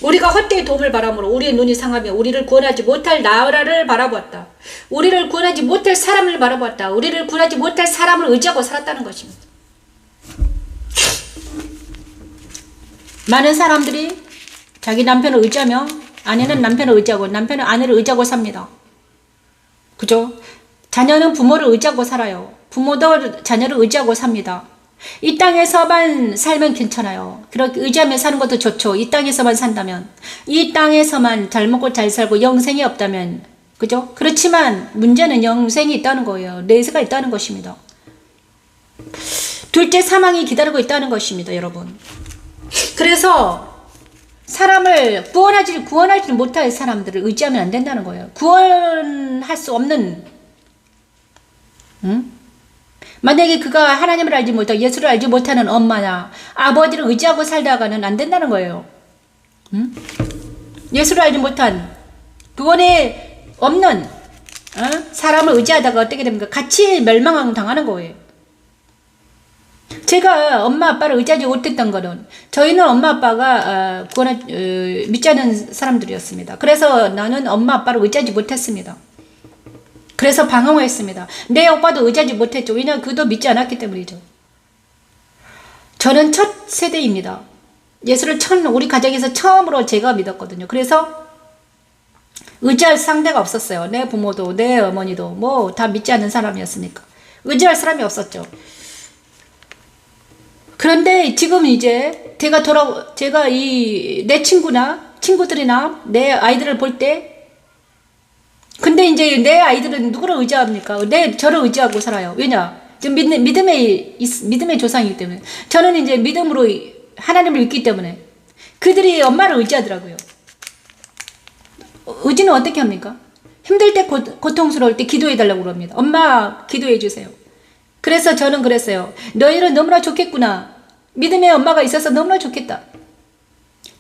우리가 헛되이 도움을 바람으로 우리의 눈이 상하며 우리를 구원하지 못할 나라를 바라보았다. 우리를 구원하지 못할 사람을 바라보았다. 우리를 구원하지 못할 사람을 의지하고 살았다는 것입니다. 많은 사람들이 자기 남편을 의지하며 아내는 남편을 의지하고 남편은 아내를 의지하고 삽니다. 그죠? 자녀는 부모를 의지하고 살아요. 부모도 자녀를 의지하고 삽니다. 이 땅에서만 살면 괜찮아요. 그렇게 의지하며 사는 것도 좋죠. 이 땅에서만 산다면. 이 땅에서만 잘 먹고 잘 살고 영생이 없다면. 그죠? 그렇지만 문제는 영생이 있다는 거예요. 내세가 있다는 것입니다. 둘째 사망이 기다리고 있다는 것입니다, 여러분. 그래서 사람을 구원하지 못할 사람들을 의지하면 안 된다는 거예요. 구원할 수 없는, 만약에 그가 하나님을 알지 못하고 예수를 알지 못하는 엄마나 아버지를 의지하고 살다가는 안 된다는 거예요. 예수를 알지 못한 구원에 없는 사람을 의지하다가 어떻게 됩니까? 같이 멸망당하는 거예요. 제가 엄마 아빠를 의지하지 못했던 거는 저희는 엄마 아빠가 믿지 않는 사람들이었습니다. 그래서 나는 엄마 아빠를 의지하지 못했습니다. 그래서 방황했습니다. 내 오빠도 의지하지 못했죠. 왜냐하면 그도 믿지 않았기 때문이죠. 저는 첫 세대입니다. 예수를 우리 가정에서 처음으로 제가 믿었거든요. 그래서 의지할 상대가 없었어요. 내 부모도 내 어머니도 뭐 다 믿지 않는 사람이었으니까 의지할 사람이 없었죠. 그런데 지금 이제 제가 내 친구들이나 내 아이들을 볼 때, 근데 이제 내 아이들은 누구를 의지합니까? 저를 의지하고 살아요. 왜냐? 지금 믿음의 조상이기 때문에. 저는 이제 믿음으로 하나님을 믿기 때문에 그들이 엄마를 의지하더라고요. 의지는 어떻게 합니까? 힘들 때, 고통스러울 때 기도해달라고 그럽니다. 엄마 기도해주세요. 그래서 저는 그랬어요. 너희는 너무나 좋겠구나. 믿음의 엄마가 있어서 너무나 좋겠다.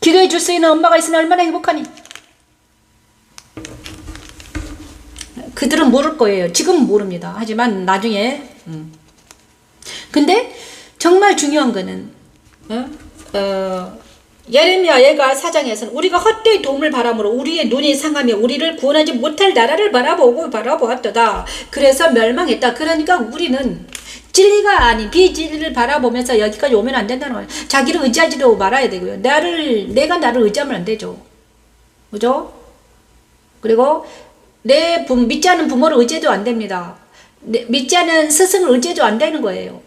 기도해 줄 수 있는 엄마가 있으면 얼마나 행복하니. 그들은 모를 거예요. 지금은 모릅니다. 하지만 나중에. 근데 정말 중요한 거는 예레미야 예가 4장에서는 우리가 헛되이 도움을 바람으로 우리의 눈이 상하며 우리를 구원하지 못할 나라를 바라보았도다. 그래서 멸망했다. 그러니까 우리는 진리가 아닌 비진리를 바라보면서 여기까지 오면 안 된다는 거예요. 자기를 의지하지도 말아야 되고요. 내가 나를 의지하면 안 되죠. 그죠? 그리고 믿지 않는 부모를 의지해도 안 됩니다. 믿지 않는 스승을 의지해도 안 되는 거예요.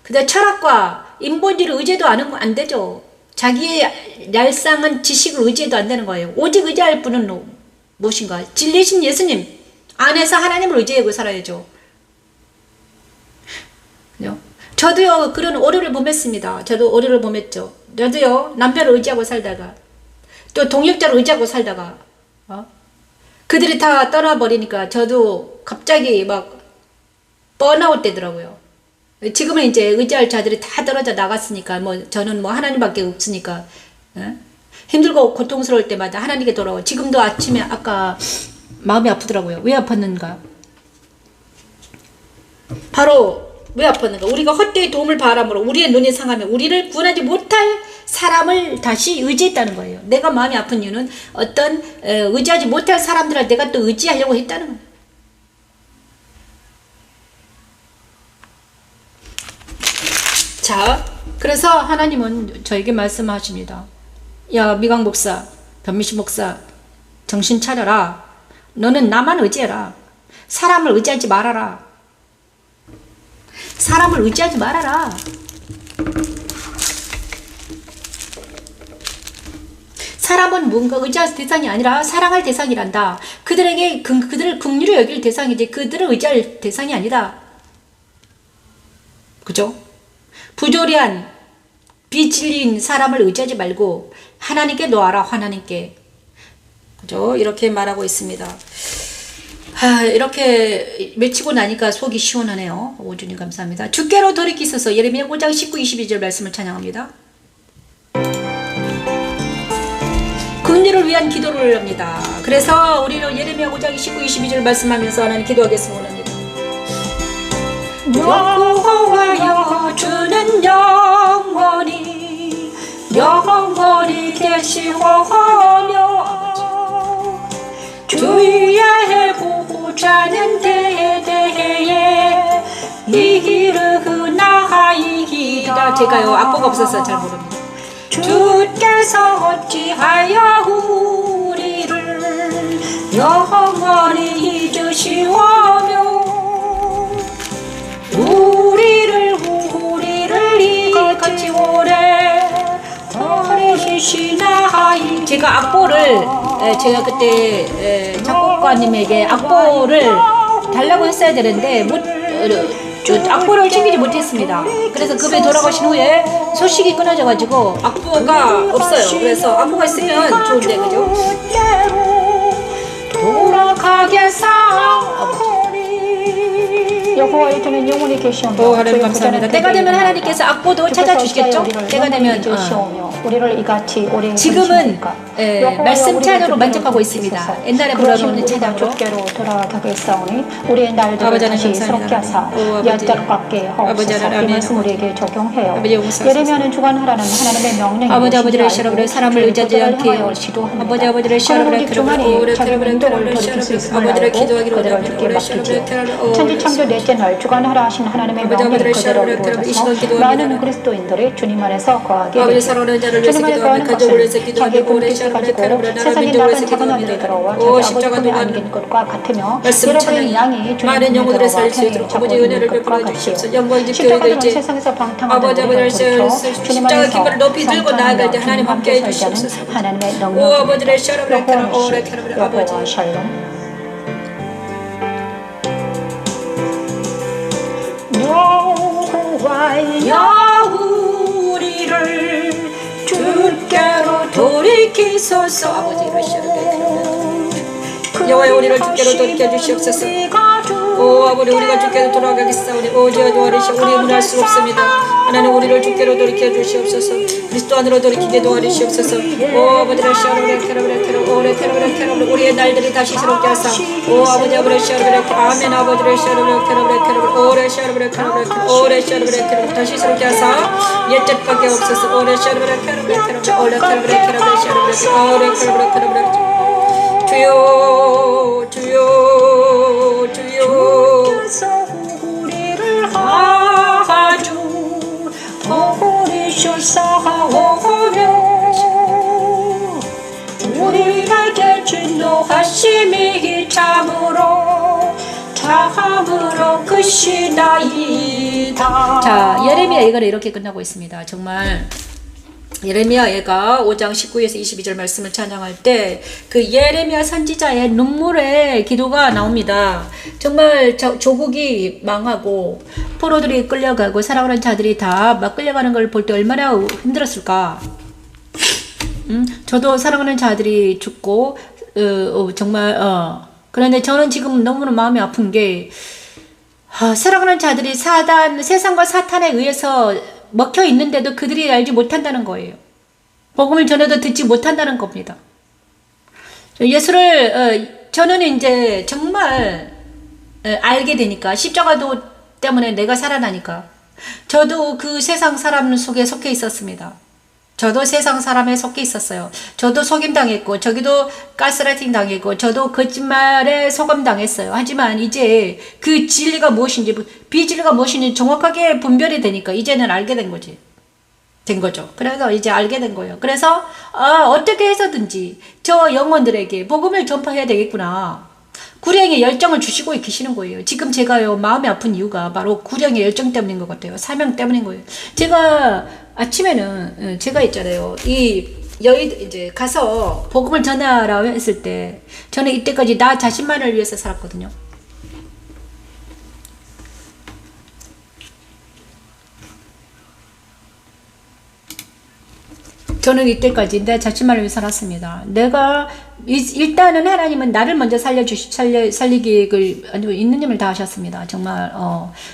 근데 철학과 인본주의를 의지해도 안 되죠. 자기의 얄쌍한 지식을 의지해도 안 되는 거예요. 오직 의지할 분은 무엇인가? 진리신 예수님 안에서 하나님을 의지하고 살아야죠. 저도요 그런 오류를 범했습니다. 저도 오류를 범했죠. 저도요 남편을 의지하고 살다가 또 동역자를 의지하고 살다가 그들이 다 떠나버리니까 저도 갑자기 막 번아웃 되더라고요. 지금은 이제 의지할 자들이 다 떨어져 나갔으니까 저는 하나님밖에 없으니까 힘들고 고통스러울 때마다 하나님께 돌아와. 지금도 아침에 아까 마음이 아프더라고요. 왜 아팠는가? 바로 왜 아팠는가? 우리가 헛되이 도움을 바람으로 우리의 눈이 상하며 우리를 구원하지 못할 사람을 다시 의지했다는 거예요. 내가 마음이 아픈 이유는 어떤 의지하지 못할 사람들을 내가 또 의지하려고 했다는 거예요. 자, 그래서 하나님은 저에게 말씀하십니다. 야, 미강 목사, 변미신 목사, 정신 차려라. 너는 나만 의지해라. 사람을 의지하지 말아라. 사람을 의지하지 말아라. 사람은 뭔가 의지할 대상이 아니라 사랑할 대상이란다. 그들을 긍휼히 여길 대상이지 그들을 의지할 대상이 아니다. 그죠? 부조리한 비진리인 사람을 의지하지 말고 하나님께 놓아라. 하나님께. 그죠? 이렇게 말하고 있습니다. 이렇게 외치고 나니까 속이 시원하네요. 오주님 감사합니다. 주께로 돌이키소서. 예레미야 5장 19, 22절 말씀을 찬양합니다. 긍휼을 위한 기도를 합니다. 그래서 우리는 예레미야 5장 19, 22절 말씀하면서 하나님 기도하겠습니다. 합니다. 여호와여 주는 영원히 계시오며 주의 보호자는 대대에 이르나이다. 제가요 악보가 없어서 잘 모릅니다. 주께서 어찌하여 우리를 영원히 잊으시오며 우리를 이같이 오래 버리시나이. 제가 악보를 제가 그때 작곡가님에게 악보를 달라고 했어야 되는데 악보를 챙기지 못했습니다. 그래서 그분이 돌아가신 후에 소식이 끊어져가지고 악보가 없어요. 그래서 악보가 있으면 좋은데 그죠? 돌아가겠사오니 여호와의 저는 영원히 계시오며 오, 하나님 감사합니다. 때가 되면 하나님께서 악보도 찾아주시겠죠? 때가 되면 우리를 이같이 오래 지금은 말씀 찬으로 만족하고 있습니다. 옛날에 불어놓는 찬양으로. 주께로 돌아가게 싸우니 우리의 날들을 아버지 하나님 다시 새롭게 감사합니다. 하사 오, 아버지. 옛대로 깎게 아버지 하옵소서. 하나님 이 말씀 아멘. 우리에게 적용해요. 아버지 용서하소서. 예레미야는 주관하라는 하나님의 명령이고 아버지 아버지를 신뢰하고 시험으로 사람을 의지하지 않게 하여 지도합니다. 아버지 아버지를 시험으로 하나님 주관이 자기 민족을 돌이킬 수 있음을 아버지를 알고 기도하기로 그들을 죽게 맡기지요. 천지 창조 넷째 날 주관하라 하신 하나님의 아버지, 명령이 아버지를 그대로 시험으로 이 시간 이루어져서 기도합니다. 많은 그리스도인들이 주님 안에서 거하게 아버지 됩니다. 사랑하는 자를 위해서 주님 안에 기도하며 거하는 가족을 위해서 것은 기도하며 자기의 오래 본뜻을 시험을 가지고 하며 나라 세상의 민족을 작은 위해서 작은 안에 기도합니다. 들어와 오, 자기 아버지 십자가 품에 동안 안긴 것과 같으며 말씀 여러분의 찬양이 양이 주님 많은 품에 영혼들을 들어와 살릴 수 있도록 편히 아버지 잡고 은혜를 있는 것과 베풀어 주십시오. 같이요. 영광 집교회가 십자가는 이제 세상에서 방탕하던 아버지 우리를 아버지를 돌이켜 십자가 주님 안에서 기별을 높이 들고 나아갈 때 하나님 함께 살자는 해주시옵소서. 하나님의 오 능력입니다. 아버지를 시험을 하며 오래 캐러블 여호와 아버지 샬롬. 여호와여 우리를 주께로 돌이키소서. 아버지를 시험을 여호와여 우리를 주께로 돌이켜 주시옵소서. 오 아버지 우리가 주께로 돌아가겠사오니 오지어 도와주시오. 우리 문할 수 없습니다. 하나님 우리를 주께로 돌이켜 주시옵소서. 그리스도 안으로 돌이키게 도와주시옵소서. 오 아버지를 시험을 캐러블 오래 캐러블 우리의 날들이 다시 새롭게 하사. 오 아버지 아버지를 시험을 아멘 아버지를 시험을 캐러블 오래 시험을 캐러블 오래 시험을 캐러블 다시 새롭게 하사. 옛적밖에 없어서 오래 시험을 캐러블 오래 캐러블 시험을 오래 캐러블 주여 주여 주여 주께서 우리를 아주 도우시사오며 우리에게 진노하심이 참으로 크시나이다. 자, 예레미야 예가는 이렇게 끝나고 있습니다. 정말 예레미야 예가 5장 19에서 22절 말씀을 찬양할 때 그 예레미야 선지자의 눈물의 기도가 나옵니다. 정말 조국이 망하고 포로들이 끌려가고 사랑하는 자들이 다 막 끌려가는 걸 볼 때 얼마나 힘들었을까. 저도 사랑하는 자들이 죽고 정말 그런데 저는 지금 너무나 마음이 아픈 게 사랑하는 자들이 세상과 사탄에 의해서 먹혀 있는데도 그들이 알지 못한다는 거예요. 복음을 전해도 듣지 못한다는 겁니다. 예수를 저는 이제 정말 알게 되니까 십자가도 때문에 내가 살아나니까 저도 그 세상 사람 속에 속해 있었습니다. 저도 세상 사람에 속해 있었어요. 저도 속임당했고 저기도 가스라이팅 당했고 저도 거짓말에 속임당했어요. 하지만 이제 그 진리가 무엇인지 비진리가 무엇인지 정확하게 분별이 되니까 이제는 알게 된 거죠. 그래서 이제 알게 된 거예요. 그래서 어떻게 해서든지 저 영혼들에게 복음을 전파해야 되겠구나. 구령의 열정을 주시고 계시는 거예요. 지금 제가요 마음이 아픈 이유가 바로 구령의 열정 때문인 것 같아요. 사명 때문인 거예요. 제가 아침에는 제가 있잖아요. 이제 가서 복음을 전하라 했을 때 저는 이때까지 나 자신만을 위해서 살았거든요. 저는 이때까지 내 자신만을 위해 살았습니다. 내가 일단은 하나님은 나를 먼저 살리기 있는 힘을 다 하셨습니다. 정말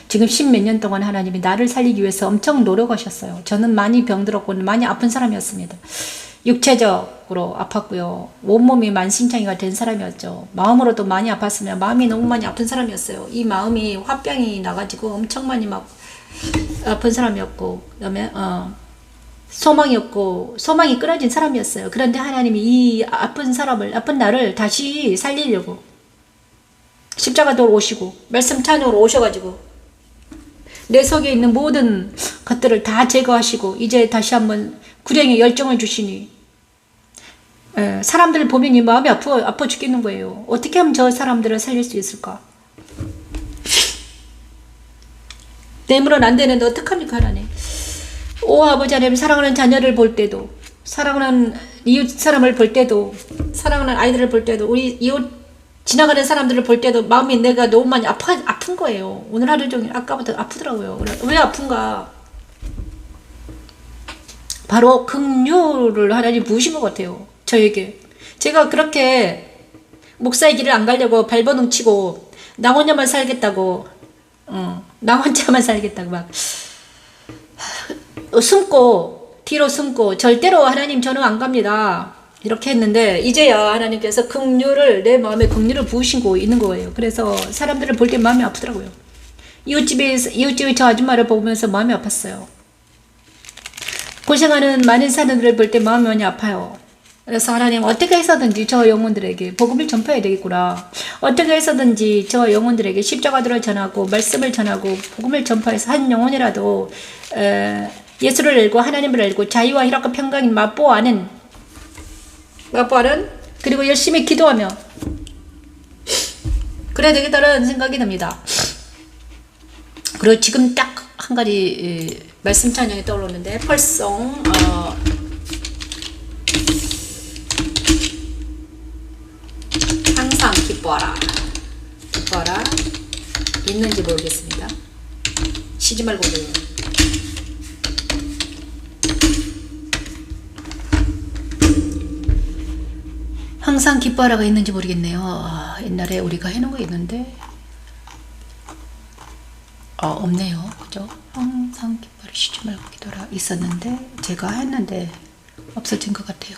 지금 10몇 년 동안 하나님이 나를 살리기 위해서 엄청 노력하셨어요. 저는 많이 병들었고 많이 아픈 사람이었습니다. 육체적으로 아팠고요. 온몸이 만신창이가 된 사람이었죠. 마음으로도 많이 아팠으면 마음이 너무 많이 아픈 사람이었어요. 이 마음이 화병이 나가지고 엄청 많이 막 아픈 사람이었고 그다음에 소망이 끊어진 사람이었어요. 그런데 하나님이 이 아픈 나를 다시 살리려고 십자가도로 오시고 말씀 찬으로 오셔가지고 내 속에 있는 모든 것들을 다 제거하시고 이제 다시 한번 구령의 열정을 주시니 사람들을 보면 이 마음이 아파 죽겠는 거예요. 어떻게 하면 저 사람들을 살릴 수 있을까? 내 힘으로는 안 되는데 어떡합니까 하나님? 오 아버지 하나님, 사랑하는 자녀를 볼 때도, 사랑하는 이웃 사람을 볼 때도, 사랑하는 아이들을 볼 때도, 우리 이웃 지나가는 사람들을 볼 때도 마음이 내가 너무 많이 아픈 거예요. 오늘 하루 종일 아까부터 아프더라고요. 왜 아픈가? 바로 긍휼을 하나님 부으신 것 같아요. 저에게. 제가 그렇게 목사의 길을 안 가려고 발버둥 치고 나 혼자만 살겠다고 나 혼자만 살겠다고 막 숨고 뒤로 숨고 절대로 하나님 저는 안 갑니다. 이렇게 했는데 이제야 하나님께서 긍휼을 내 마음에 긍휼을 부으시고 있는 거예요. 그래서 사람들을 볼 때 마음이 아프더라고요. 이웃집에 저 아줌마를 보면서 마음이 아팠어요. 고생하는 많은 사람들을 볼 때 마음이 많이 아파요. 그래서 하나님 어떻게 해서든지 저 영혼들에게 복음을 전파해야 되겠구나. 어떻게 해서든지 저 영혼들에게 십자가들을 전하고 말씀을 전하고 복음을 전파해서 한 영혼이라도 예수를 알고 하나님을 알고 자유와 희락과 평강이 맛보아는 그리고 열심히 기도하며 그래야 되겠다는 생각이 듭니다. 그리고 지금 딱 한 가지 말씀 찬양이 떠오르는데 펄송 항상 기뻐하라 있는지 모르겠습니다. 쉬지 말고 들어요. 항상 기뻐하라가 있는지 모르겠네요. 옛날에 우리가 해놓은 거 있는데 없네요. 그죠? 항상 기뻐하라 쉬지 말고 기도하라 있었는데 제가 했는데 없어진 것 같아요.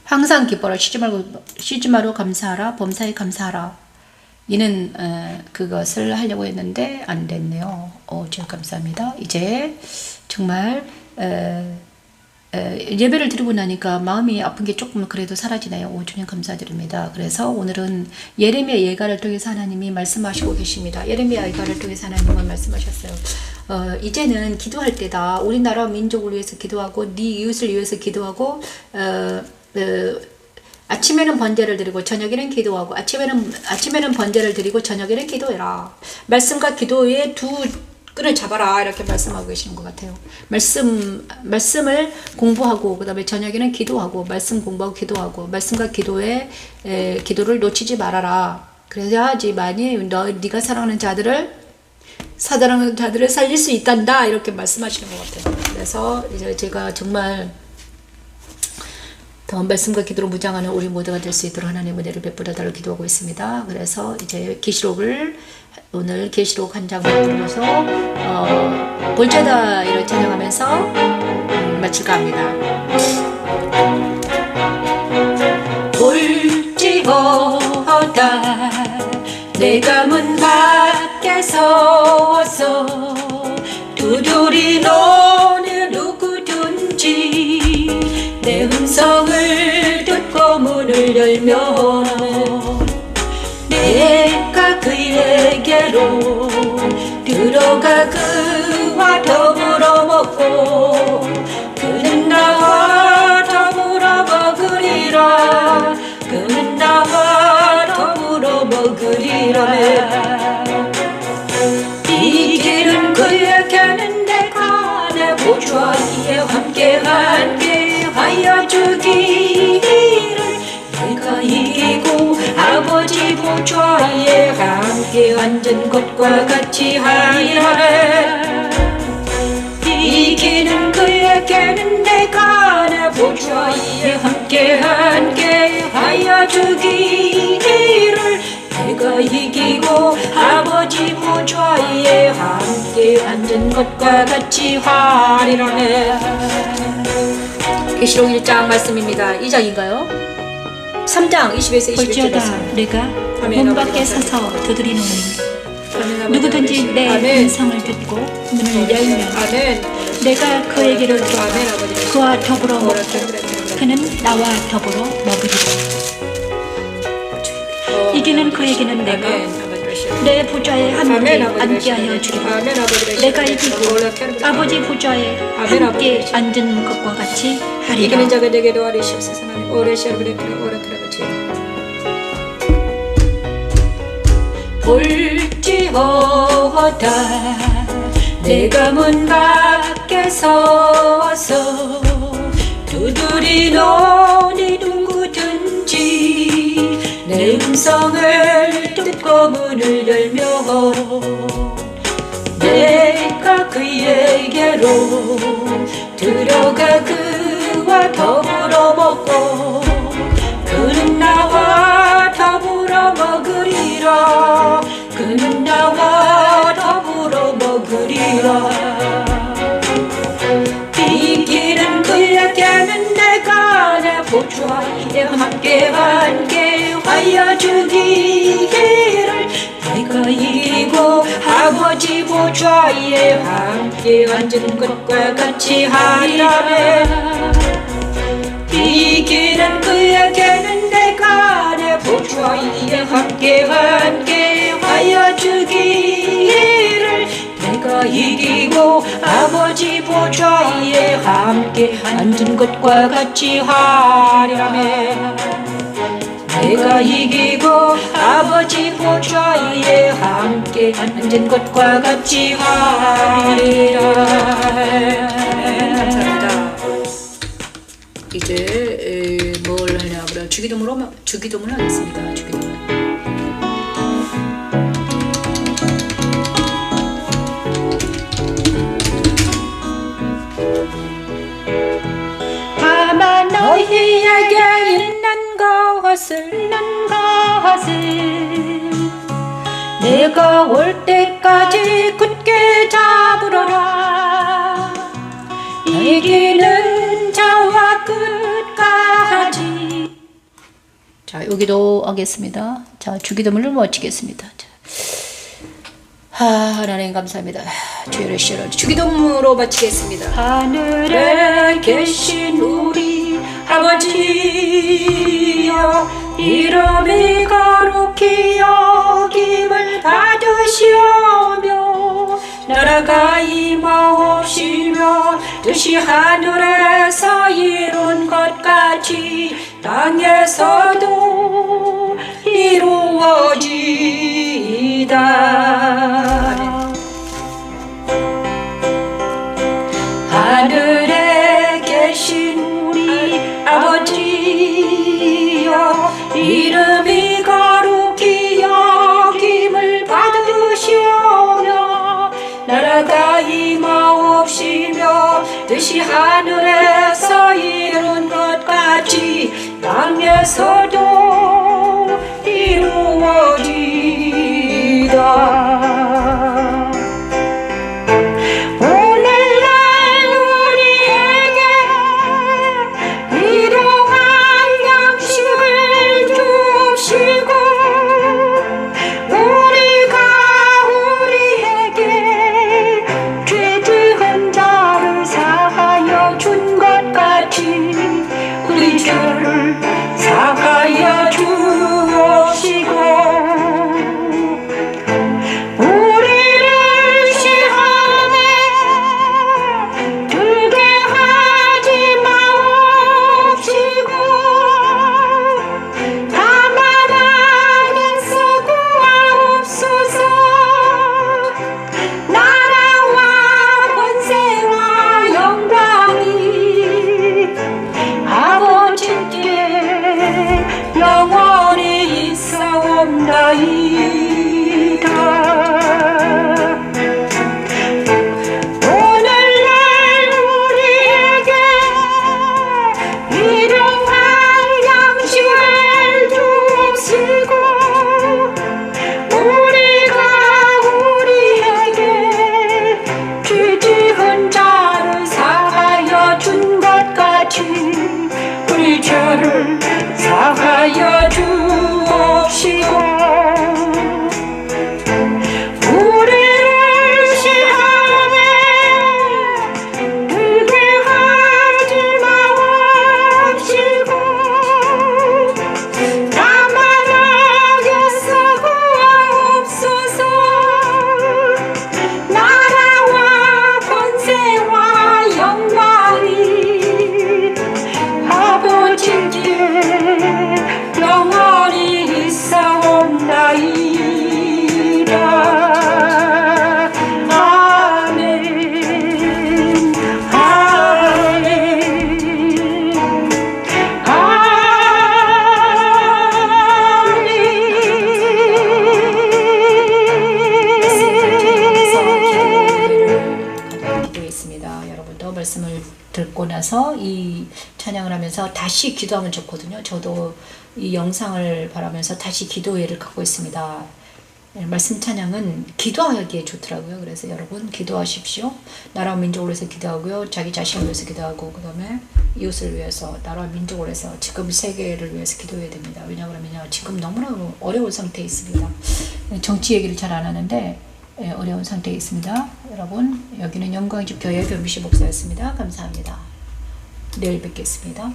항상 기뻐하라 쉬지 말고 감사하라 범사에 감사하라. 이는 그것을 하려고 했는데 안 됐네요. 주님 감사합니다. 이제 정말 예배를 드리고 나니까 마음이 아픈 게 조금 그래도 사라지네요. 주님 감사드립니다. 그래서 오늘은 예레미야 예가를 통해서 하나님이 말씀하시고 계십니다. 예레미야 예가를 통해서 하나님은 말씀하셨어요. 이제는 기도할 때다. 우리나라 민족을 위해서 기도하고 네 이웃을 위해서 기도하고 아침에는 번제를 드리고 저녁에는 기도하고 아침에는 번제를 드리고 저녁에는 기도해라. 말씀과 기도의 두 끈을 잡아라 이렇게 말씀하고 계시는 것 같아요. 말씀을 공부하고 그 다음에 저녁에는 기도하고 말씀 공부하고 기도하고 말씀과 기도에 기도를 놓치지 말아라. 그래야지만이 네가 사랑하는 자들을 살릴 수 있단다 이렇게 말씀하시는 것 같아요. 그래서 이제 제가 정말 더 말씀과 기도로 무장하는 우리 모두가 될 수 있도록 하나님 은혜를 베풀어 달라고 기도하고 있습니다. 그래서 이제 오늘 계시록 한 장을 부르면서 볼자다 이를 찬양하면서 마칠까 합니다. 볼지어다 내가 문 밖에 서서 두드리 너는 누구든지 내 음성을 듣고 문을 열면 내가 그에게로 들어가 그와 더불어 먹고 그는 나와 더불어 먹으리라. 그는 나와 더불어 먹으리라. 이 길은 그에게는 내가 내 보좌 위에 함께 하여 주기를 내가 이기고 아버지 보좌에 함께 앉은 것과 같이 하리라. 이기는 그에게는 내가 내 보좌 위에 함께 하여 주기를 내가 이기고 아버지 보좌에 함께 앉은 것과 같이 하리라. 계시록 1장 말씀입니다. 2장인가요? 3장 20에서 21절에서 볼지어다 내가 문 밖에 서서 두드리노니 누구든지 내 음성을 듣고 문을 열면 내가 그에게로 들어가 그와 더불어 먹고 그는 나와 더불어 먹으리라. 이기는 그에게는 내가 내 보좌에 함께 앉게 하여 주리라. 내가 이기고 아버지 보좌에 함께 앉은 것과 같이 하리라. 이기는 자가 내게 도와주시옵소서. 하나님 오래시아 그레크라 오라크라같이 볼지어다 내가 문 밖에 서서 두드리노니 누구든지 내 음성을 듣고 문을 열면 내가 그에게로 들어가 그와 더불어 먹고 그는 나와 더불어 먹으리라. 그는 나와 보좌에 함께 하여 주기를 내가 이기고 아버지 보좌에 함께 앉은 것과 같이 하리라네. 이기는 그에게는 내가 내 보좌에 함께 하여 주기를 내가 이기고 아버지 보좌에 함께 앉은 것과 같이 하리라네. 내가 이기고 아버지 보좌에 함께 앉은 것과 같이 하리라. 감사합니다. 이제 뭘 하냐 그래 주기도문을 하겠습니다. 주기도문. 다만 너희에게 있는 것을 내가 올 때까지 굳게 잡으러라. 이기는 자와 끝까지. 자, 여기도 하겠습니다. 자, 주기도문을 마치겠습니다. 하나님 감사합니다. 주의를 시러 주기도문으로 마치겠습니다. 하늘에 계신 우리 아버지여, 이름이 거룩히 여김을 받으시오며 나라가 임하옵시며 뜻이 하늘에서 이룬 것 같이 땅에서도 이루어지이다. 하늘에 계신 우리 아버지여, 이름이 거룩히 여김을 받으시오며 나라가 임하옵시며 뜻이 하늘에서 이룬 것 같이 땅에서도 이루어지이다. 사하여 주옵시고 우리를 시험에 들게 하지 마옵시고 다만 악에서 구하옵소서. 나라와 권세와 영광이 아버지께 영원히 있사옵나이다. 오늘날 우리에게 일용할 양식을 주옵시고 우리가 우리에게 죄 지은 자를 사하여 준 것 같이 우리 죄를 사하여 주옵시고 우리를 시험에 들게 하지 마옵시고 다만 악에서 구하옵소서. 나라와 권세와 영광이 아버지께 영원히 있사옵나이다. 아멘. 아멘. 기도했습니다. 여러분도 말씀을 듣고 나서 이 찬양을 하면서 다시 기도하면 좋거든요. 저도 이 영상을 바라면서 다시 기도회를 갖고 있습니다. 말씀 찬양은 기도하기에 좋더라고요. 그래서 여러분 기도하십시오. 나라와 민족을 위해서 기도하고요. 자기 자신을 위해서 기도하고 그 다음에 이웃을 위해서 나라와 민족을 위해서 지금 세계를 위해서 기도해야 됩니다. 왜냐하면 지금 너무나 어려운 상태에 있습니다. 정치 얘기를 잘 안 하는데 어려운 상태에 있습니다. 여러분 여기는 영광의 집 교회 변비시 목사였습니다. 감사합니다. 내일 뵙겠습니다.